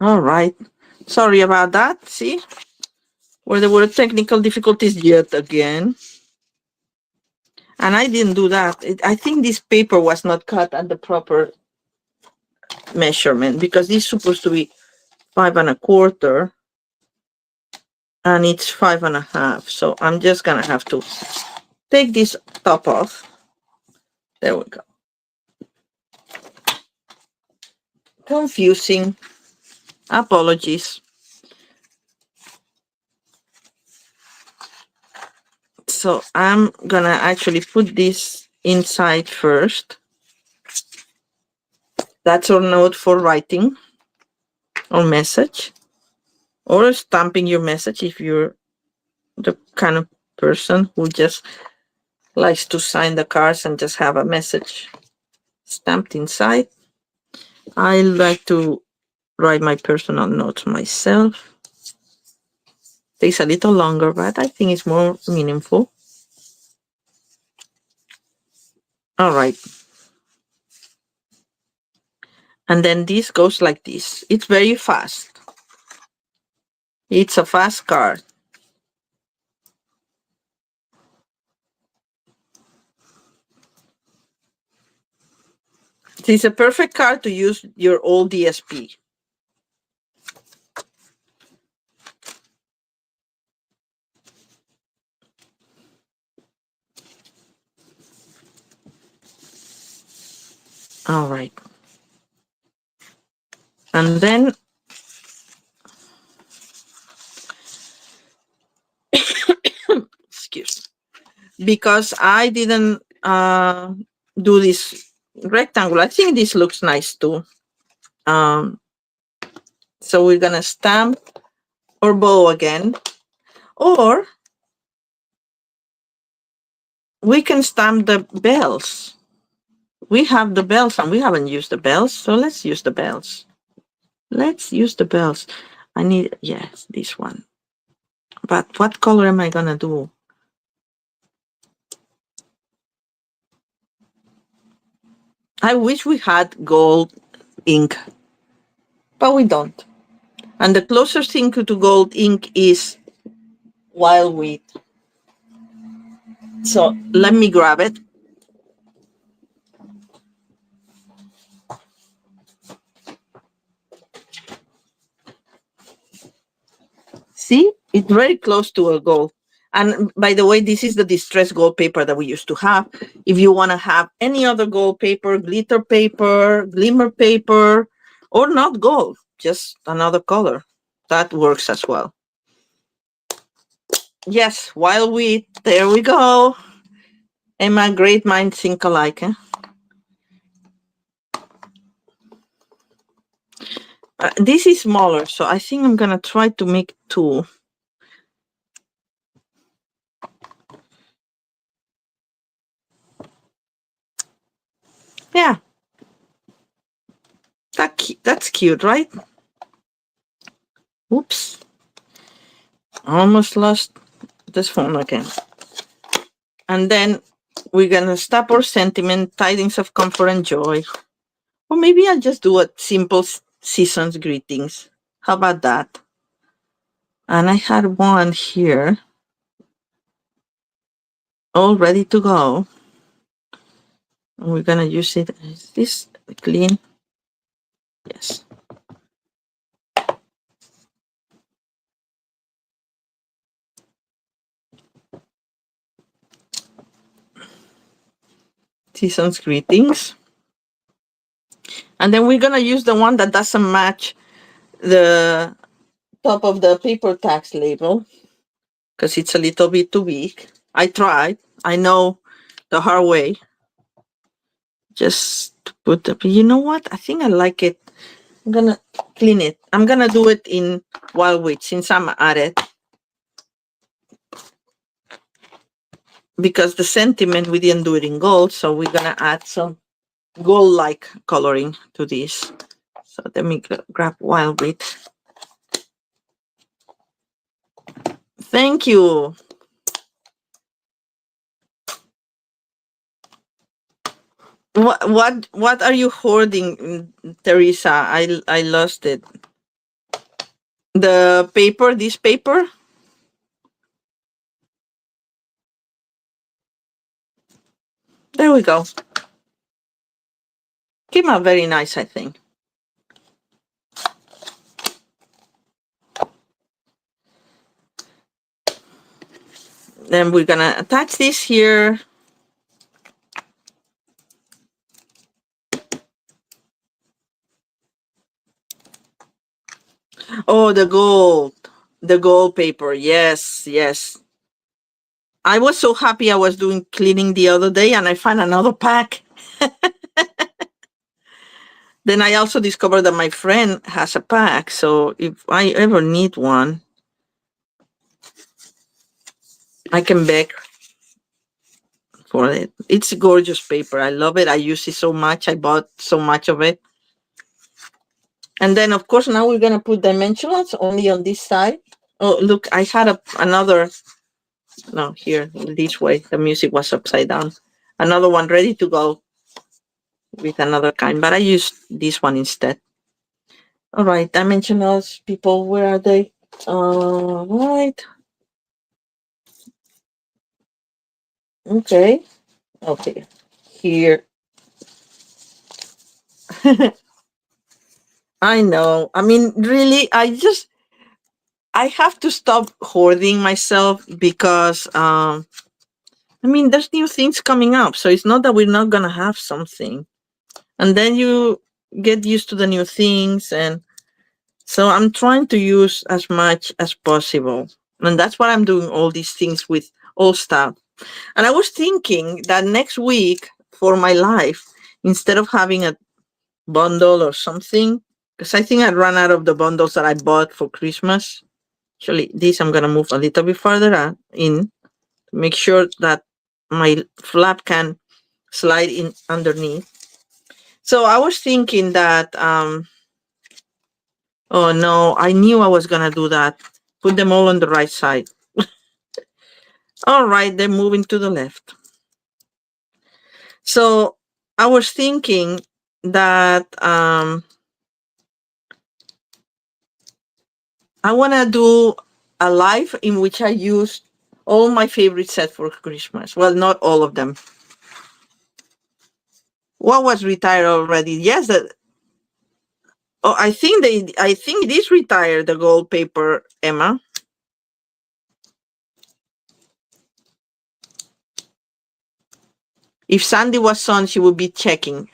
All right. Sorry about that. See? Where there were technical difficulties yet again. And I didn't do that. I think this paper was not cut at the proper measurement, because this is supposed to be 5.25. and it's 5.5. So I'm just gonna have to take this top off. There we go. Confusing. Apologies. So I'm gonna actually put this inside first. That's our note for writing or message, or stamping your message if you're the kind of person who just likes to sign the cards and just have a message stamped inside. I like to write my personal notes myself. Takes a little longer, but I think it's more meaningful. All right. And then this goes like this. It's very fast. It's a fast card. It's a perfect card to use your old DSP. All right. And then excuse me, because I didn't do this rectangle, I think this looks nice too. So we're gonna stamp or bow again, or we can stamp the bells. We have the bells and we haven't used the bells, so let's use the bells. Let's use the bells. I need, yes, this one. But what color am I gonna do? I wish we had gold ink, but we don't. And the closest thing to gold ink is wild wheat. So let me grab it. See, it's very close to a gold. And by the way, this is the distressed gold paper that we used to have. If you want to have any other gold paper, glitter paper, glimmer paper, or not gold, just another color, that works as well. Yes, wild wheat, there we go. Emma, great minds think alike. Eh? This is smaller, so I think I'm going to try to make two. Yeah. That's cute, right? Oops. Almost lost this phone again. And then we're going to stop our sentiment, tidings of comfort and joy. Or maybe I'll just do a simple season's greetings. How about that? And I had one here all ready to go. And we're going to use it. Is this clean? Yes. Season's greetings. And then we're going to use the one that doesn't match the top of the paper tax label because it's a little bit too big. I tried. I know the hard way. Just put the, you know what? I think I like it. I'm going to clean it. I'm going to do it in wild wheat since I'm at it. Because the sentiment, we didn't do it in gold. So we're going to add some gold-like coloring to this. So let me grab wild wheat. Thank you. What are you hoarding, Teresa? I lost it. The paper, this paper? There we go. Came out very nice, I think. Then we're gonna attach this here. Oh, the gold paper. Yes, yes. I was so happy I was doing cleaning the other day and I found another pack. Then I also discovered that my friend has a pack. So if I ever need one, I can beg for it. It's gorgeous paper. I love it. I use it so much. I bought so much of it. And then, of course, now we're going to put dimensionals only on this side. Oh, look, I had another. No, here, this way. The music was upside down. Another one ready to go with another kind, but I used this one instead. All right, dimensionals, people, where are they? All right. Okay. Okay. Here. I know. I mean, really, I have to stop hoarding myself because, I mean, there's new things coming up. So it's not that we're not going to have something. And then you get used to the new things. And so I'm trying to use as much as possible. And that's what I'm doing, all these things with all stuff. And I was thinking that next week for my life, instead of having a bundle or something, because I think I ran out of the bundles that I bought for Christmas. Actually, this I'm going to move a little bit further in to make sure that my flap can slide in underneath. So I was thinking that, oh no, I knew I was going to do that. Put them all on the right side. All right, they're moving to the left. So I was thinking that I want to do a live in which I use all my favorite sets for Christmas. Well, not all of them. What was retired already? Yes, oh, I think it is retired, the gold paper, Emma. If Sandy was on, she would be checking.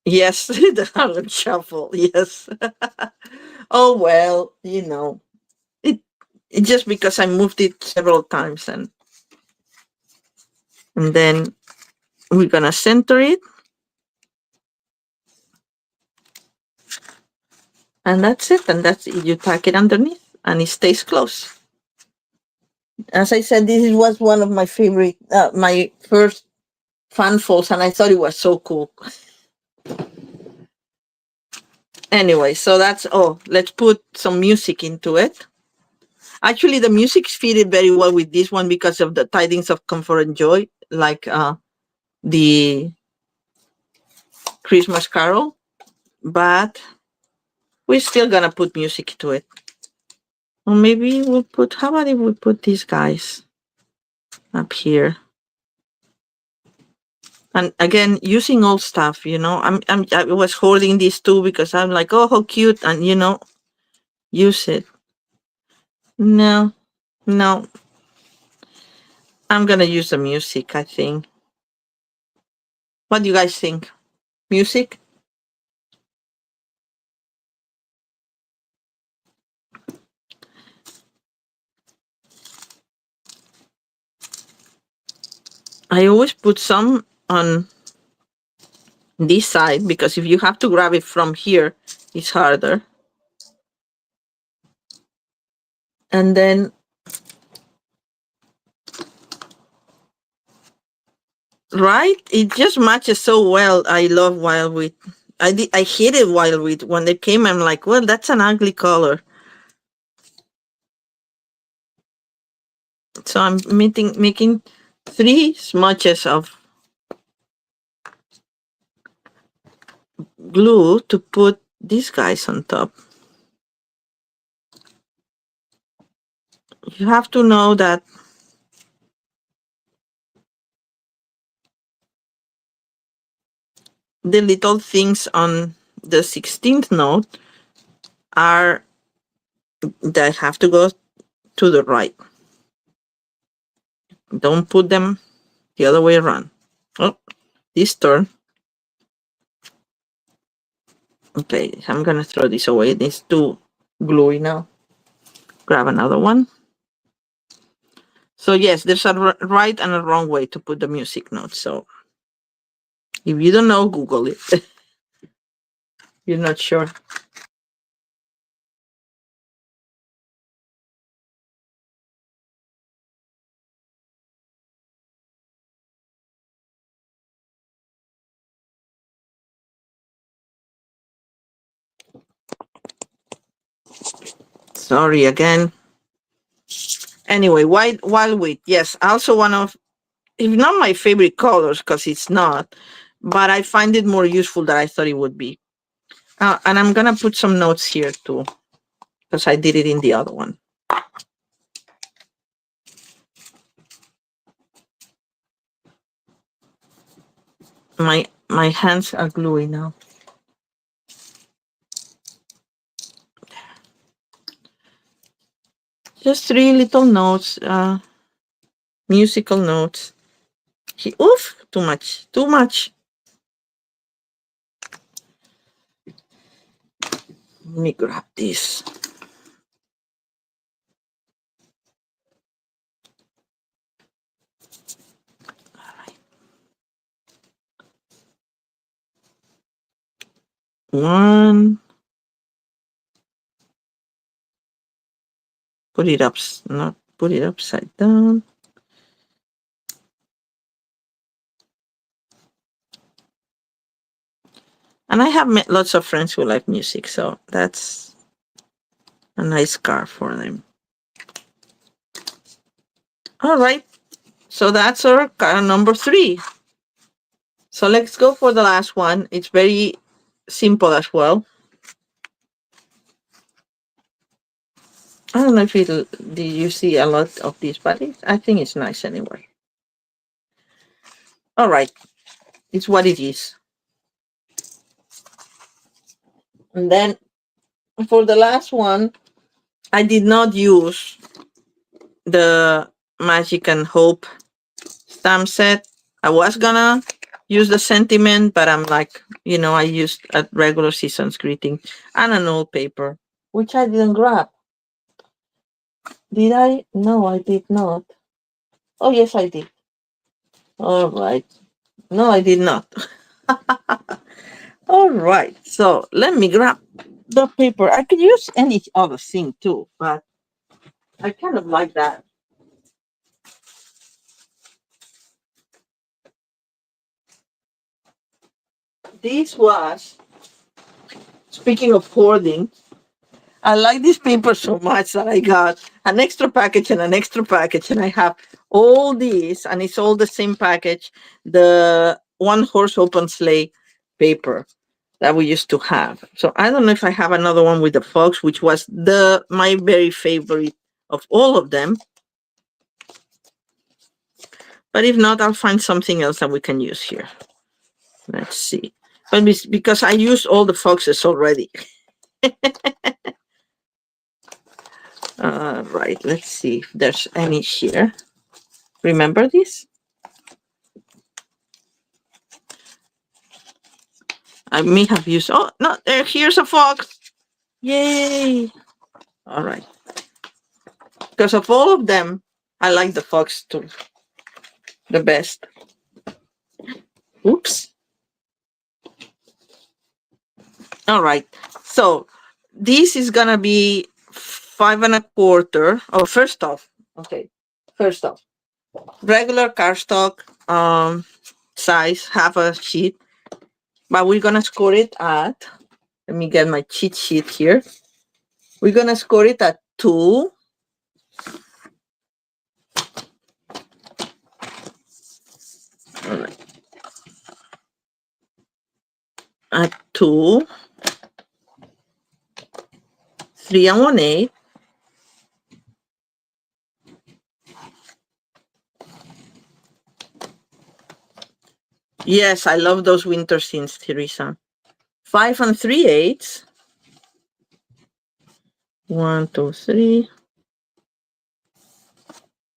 Yes, the Harlem Shuffle. Yes. Oh well, it just because I moved it several times and then we're gonna center it. And that's it. And that's it. You tack it underneath and it stays close. As I said, this was one of my favorite, my first fan folds, and I thought it was so cool. Anyway, so that's, oh, let's put some music into it. Actually, the music fitted very well with this one because of the tidings of comfort and joy, like the Christmas Carol. But we're still gonna put music to it. Or maybe we'll put, how about if we put these guys up here? And again, using old stuff, I was holding these two because I'm like, oh, how cute, and use it. No, no, I'm gonna use the music, I think. What do you guys think? Music? I always put some on this side because if you have to grab it from here, it's harder. And then, right? It just matches so well. I love Wild Wheat. I hated Wild Wheat. When they came, I'm like, well, that's an ugly color. So I'm making 3 smudges of glue to put these guys on top. You have to know that the little things on the 16th note are that have to go to the right. Don't put them the other way around. Oh, this turn. Okay, I'm gonna throw this away. It's too gluey now. Grab another one. So yes, there's a right and a wrong way to put the music notes. So if you don't know, Google it. You're not sure. Sorry again. Anyway, wild wheat. Yes, also one of, if not my favorite colors, because it's not, but I find it more useful than I thought it would be. And I'm gonna put some notes here too, because I did it in the other one. My hands are gluey now. Just 3 little notes, musical notes. Oof, too much, too much. Let me grab this. One. Put it up, not put it upside down. And I have met lots of friends who like music, so that's a nice card for them. All right, so that's our card number 3. So let's go for the last one. It's very simple as well. I don't know if did you see a lot of these, but I think it's nice anyway. All right, it's what it is. And then for the last one, I did not use the Magic and Hope stamp set. I was gonna use the sentiment, but I'm like, I used a regular season's greeting and an old paper, which I didn't grab. Did I? No, I did not. Oh, yes, I did. All right. No, I did not. All right. So let me grab the paper. I could use any other thing too, but I kind of like that. This was, speaking of hoarding, I like this paper so much that I got an extra package and an extra package, and I have all these, and it's all the same package, the One Horse Open Sleigh paper that we used to have. So I don't know if I have another one with the fox, which was my very favorite of all of them. But if not, I'll find something else that we can use here. Let's see. But because I used all the foxes already. Right, let's see if there's any here. Remember this? I may have used, oh, no, here's a fox. Yay. All right. Because of all of them, I like the fox too, the best. Oops. All right. So this is going to be 5 1/4. Oh, first off, regular cardstock size, half a sheet, but we're going to score it at, let me get my cheat sheet here. We're going to score it at 2. All right. At 2, 3 1/8. Yes, I love those winter scenes, Teresa. 5 3/8. 1, 2, 3.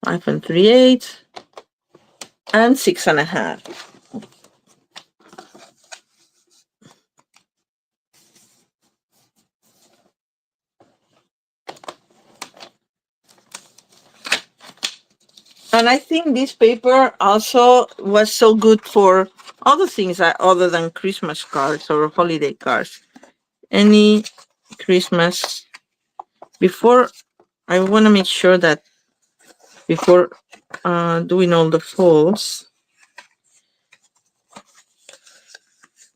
5 3/8. And 6 1/2. And I think this paper also was so good for other things other than Christmas cards or holiday cards. Any Christmas, before, I want to make sure that before doing all the folds,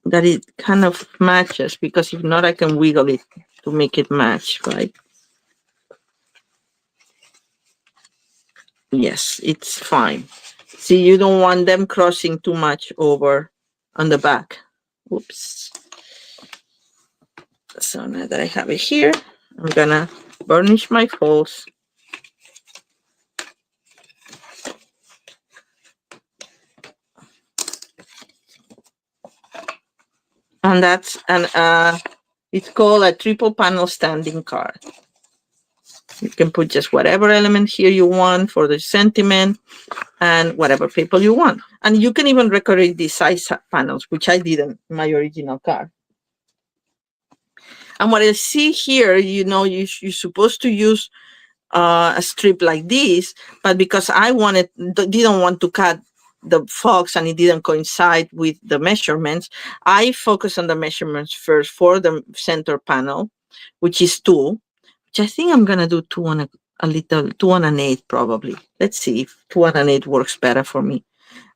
that it kind of matches, because if not, I can wiggle it to make it match, right? Yes, it's fine. See, you don't want them crossing too much over on the back. Oops. So now that I have it here, I'm gonna burnish my folds. And that's it's called a triple panel standing card. You can put just whatever element here you want for the sentiment and whatever paper you want. And you can even decorate these size panels, which I didn't in my original card. And what I see here, you know, you're supposed to use a strip like this, but because I didn't want to cut the fox and it didn't coincide with the measurements, I focus on the measurements first for the center panel, which is 2, which I think I'm gonna do 2 on a little 2 on an 8 probably. Let's see if 2 on an 8 works better for me.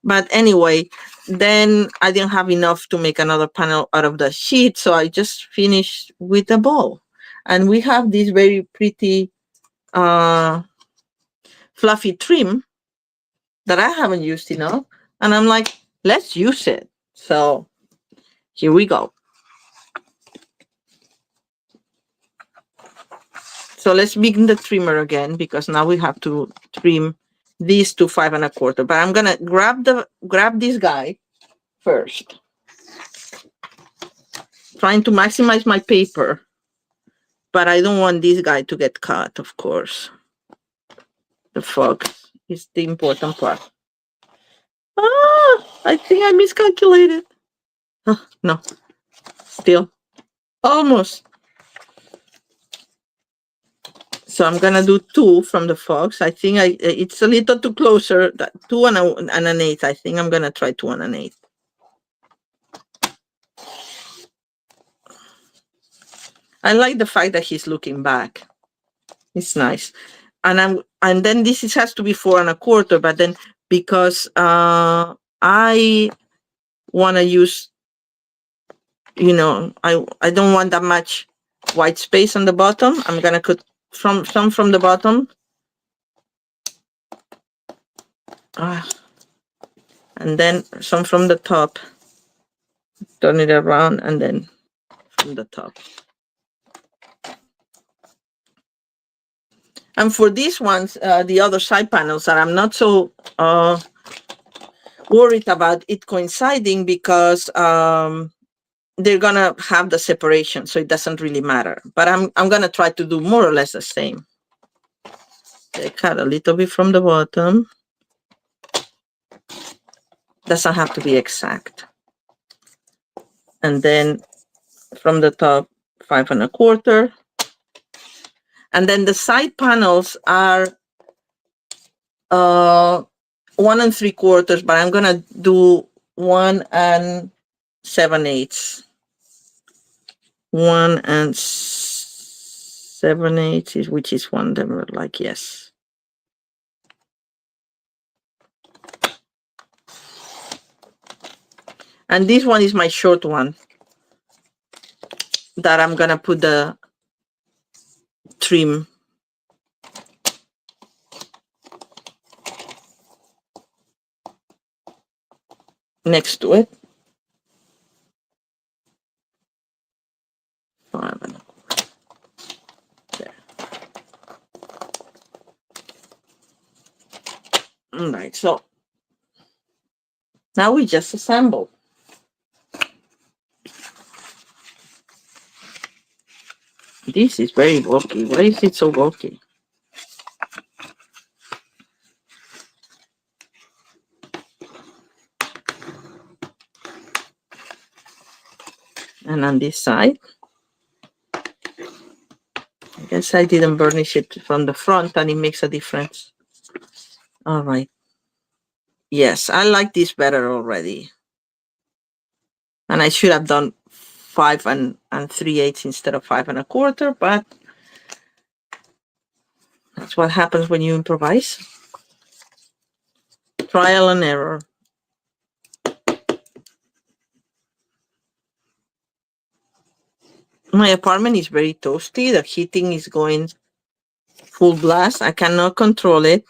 But anyway, then I didn't have enough to make another panel out of the sheet, so I just finished with a bow. And we have this very pretty fluffy trim that I haven't used enough. And I'm like, let's use it. So here we go. So let's begin the trimmer again, because now we have to trim these to 5 1/4. But I'm gonna grab this guy first, trying to maximize my paper, but I don't want this guy to get cut, of course. The fox is the important part. I think I miscalculated. Oh, no, still almost. So I'm gonna do 2 from the fox. I think it's a little too closer. 2 and an 8. I think I'm gonna try 2 and an 8. I like the fact that he's looking back. It's nice. And then this has to be 4 1/4. But then because I want to use, you know, I don't want that much white space on the bottom. I'm gonna cut some from the bottom. And then some from the top. Turn it around, and then from the top. And for these ones, the other side panels, that I'm not so worried about it coinciding, because they're gonna have the separation, so it doesn't really matter. But I'm gonna try to do more or less the same. I cut a little bit from the bottom. Doesn't have to be exact. And then from the top, 5 1/4. And then the side panels are 1 3/4, but I'm gonna do 1 7/8. 1 7/8, which is 1 number, like, yes. And this one is my short one that I'm gonna put the trim next to it. 5 1/4. There. All right, so now we just assemble. This is very bulky. Why is it so bulky? And on this side, I guess I didn't burnish it from the front and it makes a difference. All right. Yes, I like this better already. And I should have done 5 and 3/8 instead of 5 1/4, but that's what happens when you improvise. Trial and error. My apartment is very toasty. The heating is going full blast. I cannot control it.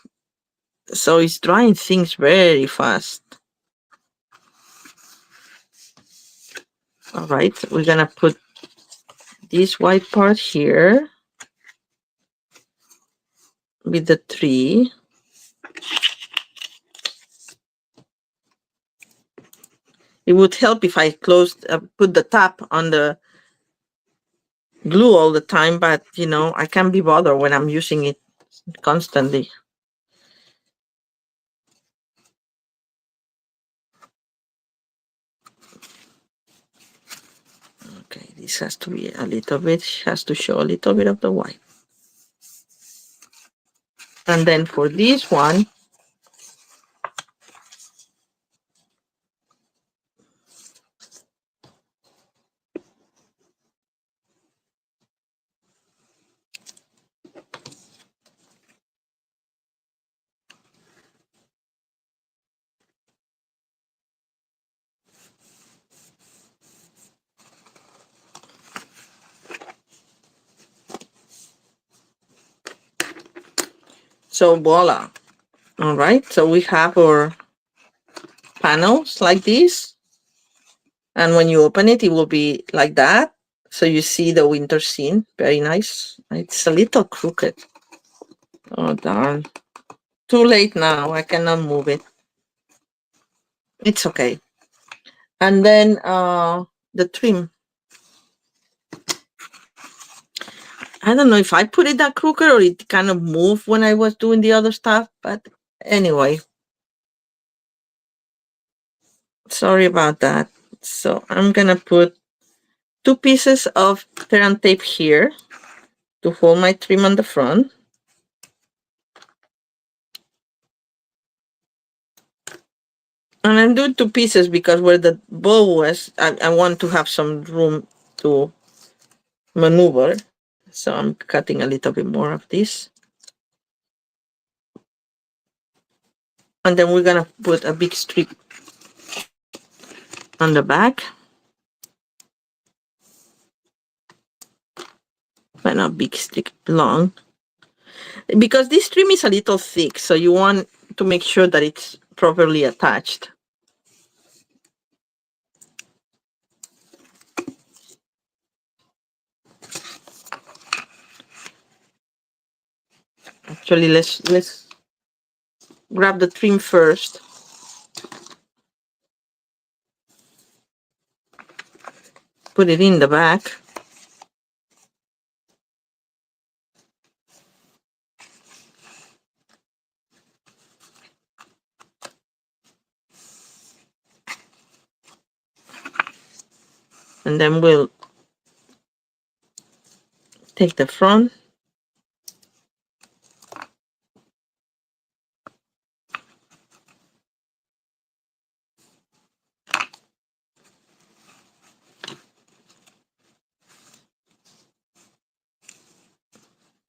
So it's drying things very fast. All right, we're gonna put this white part here with the tree. It would help if I put the tap on the glue all the time, but you know, I can't be bothered when I'm using it constantly. Okay, this has to be a little bit, has to show a little bit of the white. And then for this one, so voila. All right, so we have our panels like this. And when you open it, it will be like that. So you see the winter scene. Very nice. It's a little crooked. Oh, darn. Too late now. I cannot move it. It's okay. And then the trim. I don't know if I put it that crooked or it kind of moved when I was doing the other stuff. But anyway. Sorry about that. So I'm going to put 2 pieces of Terran tape here to hold my trim on the front. And I'm doing 2 pieces because where the bow was, I want to have some room to maneuver. So I'm cutting a little bit more of this. And then we're going to put a big strip on the back. But not big strip, long. Because this trim is a little thick, so you want to make sure that it's properly attached. Actually, let's grab the trim first. Put it in the back. And then we'll take the front.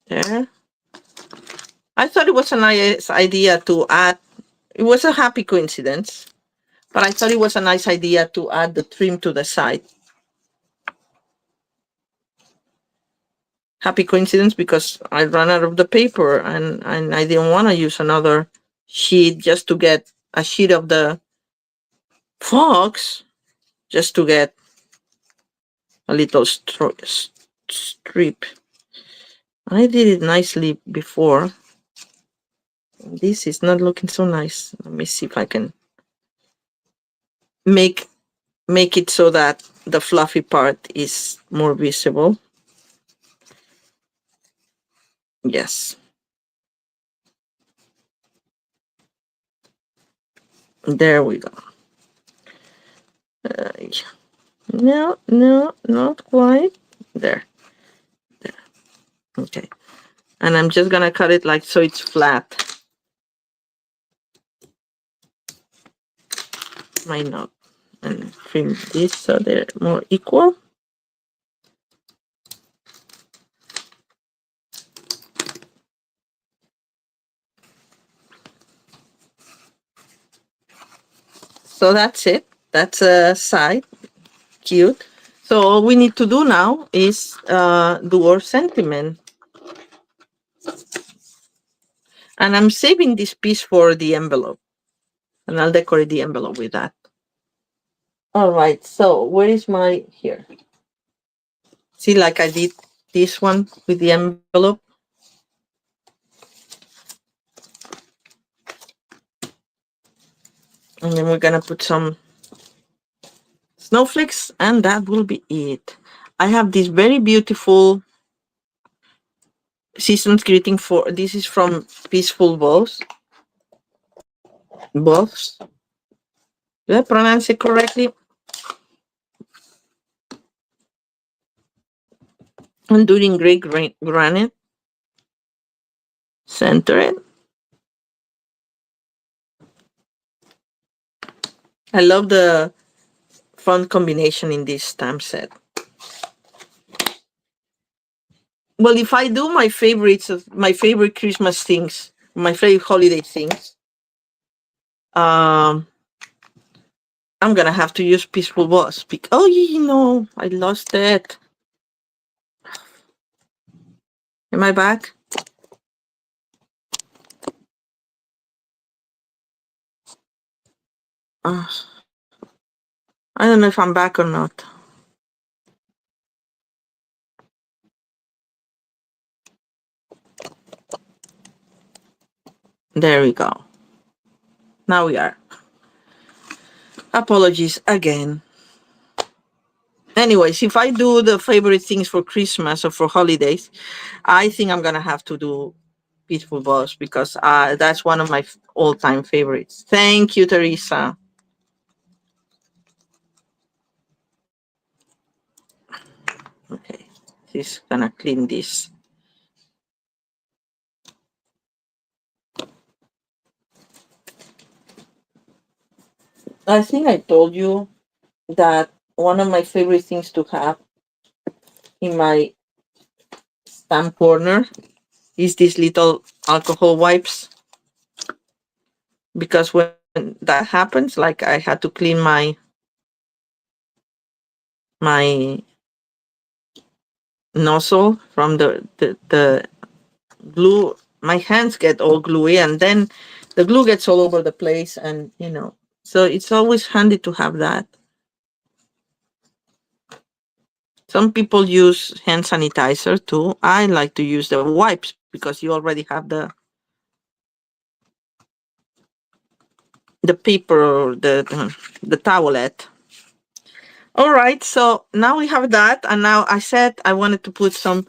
There. I thought it was a nice idea to add, it was a happy coincidence, but I thought it was a nice idea to add the trim to the side. Happy coincidence because I ran out of the paper and I didn't want to use another sheet just to get a sheet of the fox, just to get a little strip. I did it nicely before. This is not looking so nice. Let me see if I can make it so that the fluffy part is more visible. Yes. There we go. No, no, not quite. There. Okay. And I'm just gonna cut it like so it's flat. Might not. And trim this so they're more equal. So that's it. That's a side. Cute. So all we need to do now is do our sentiment. And I'm saving this piece for the envelope. And I'll decorate the envelope with that. All right. So where is my here? See, like I did this one with the envelope. And then we're gonna put some snowflakes, and that will be it. I have this very beautiful season's greeting for this is from Peaceful Bows. Bows. Did I pronounce it correctly? I'm doing great granite. Center it. I love the font combination in this stamp set. Well, if I do my favorites of my favorite Christmas things, my favorite holiday things, I'm gonna have to use Peaceful Boss. Oh, you know, I lost it. Am I back? I don't know if I'm back or not. There we go. Now we are. Apologies again. Anyways, if I do the favorite things for Christmas or for holidays, I think I'm gonna have to do Peaceful Boss because that's one of my all-time favorites. Thank you, Teresa. Okay, she's gonna clean this. I think I told you that one of my favorite things to have in my stamp corner is these little alcohol wipes. Because when that happens, like I had to clean my nozzle from the glue, my hands get all gluey and then the glue gets all over the place, and you know, so it's always handy to have that. Some people use hand sanitizer too. I like to use the wipes because you already have the paper or the towelette. All right, so now we have that, and now I said I wanted to put some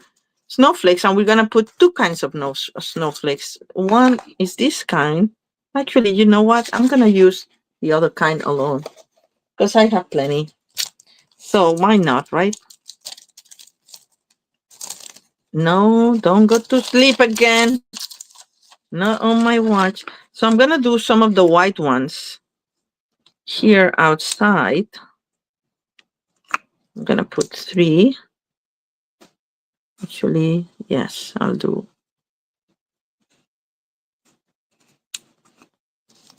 snowflakes, and we're gonna put two kinds of snowflakes. One is this kind. Actually, you know what? I'm gonna use the other kind alone because I have plenty. So why not, right? No, don't go to sleep again. Not on my watch. So I'm gonna do some of the white ones here outside. I'm gonna put 3. Actually, yes, I'll do.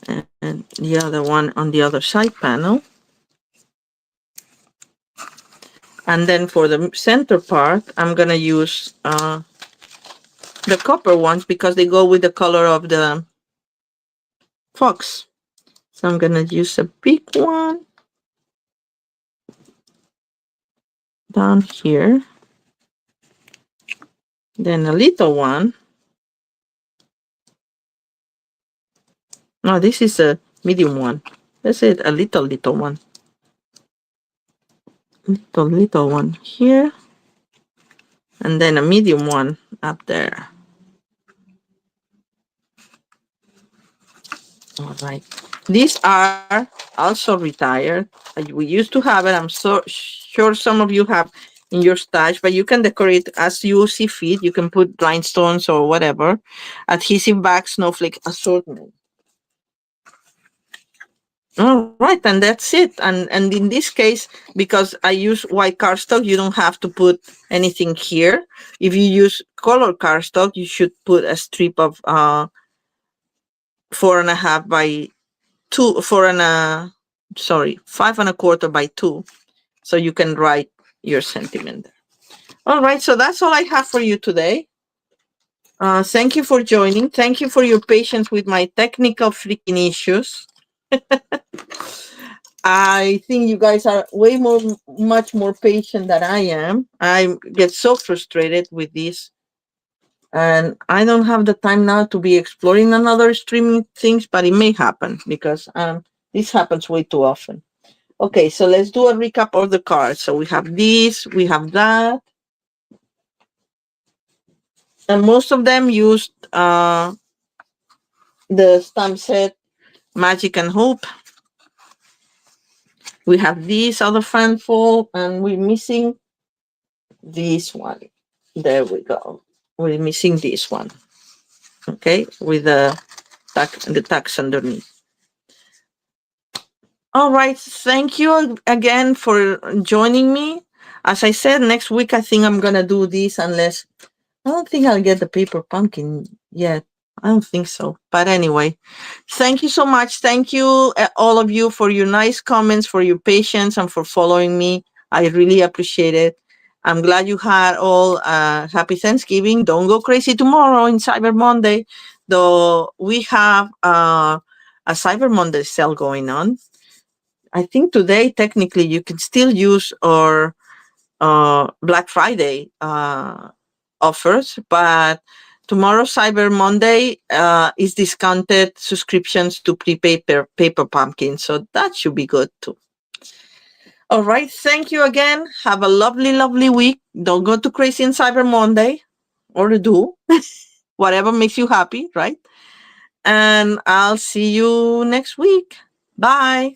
And the other one on the other side panel. And then for the center part, I'm gonna use the copper ones because they go with the color of the fox. So I'm gonna use a big one down here, then a little one. No, this is a medium one. Let's say a little one. Little one here, and then a medium one up there. All right. These are also retired. We used to have it. I'm so sure some of you have in your stash, but you can decorate as you see fit. You can put rhinestones or whatever. Adhesive bag snowflake assortment. All right, and that's it. And in this case, because I use white cardstock, you don't have to put anything here. If you use color cardstock, you should put a strip of 4.5 by 2, 5.25 by 2, so you can write your sentiment. All right, so that's all I have for you today. Thank you for joining. Thank you for your patience with my technical freaking issues. I think you guys are much more patient than I am. I get so frustrated with this. And I don't have the time now to be exploring another streaming things, but it may happen because this happens way too often. Okay, so let's do a recap of the cards. So we have this, we have that. And most of them used the stamp set Magic and Hope. We have this other fanful, and we're missing this one. There we go. We're missing this one. Okay, with the tags underneath. All right. Thank you again for joining me. As I said, next week, I think I'm going to do this unless I don't think I'll get the paper pumpkin yet. I don't think so. But anyway, thank you so much. Thank you, all of you, for your nice comments, for your patience, and for following me. I really appreciate it. I'm glad you had all happy Thanksgiving. Don't go crazy tomorrow in Cyber Monday, though we have a Cyber Monday sale going on. I think today, technically, you can still use our Black Friday offers, but tomorrow, Cyber Monday, is discounted subscriptions to prepaid paper pumpkin. So that should be good too. All right. Thank you again. Have a lovely, lovely week. Don't go too crazy on Cyber Monday, or do whatever makes you happy, right? And I'll see you next week. Bye.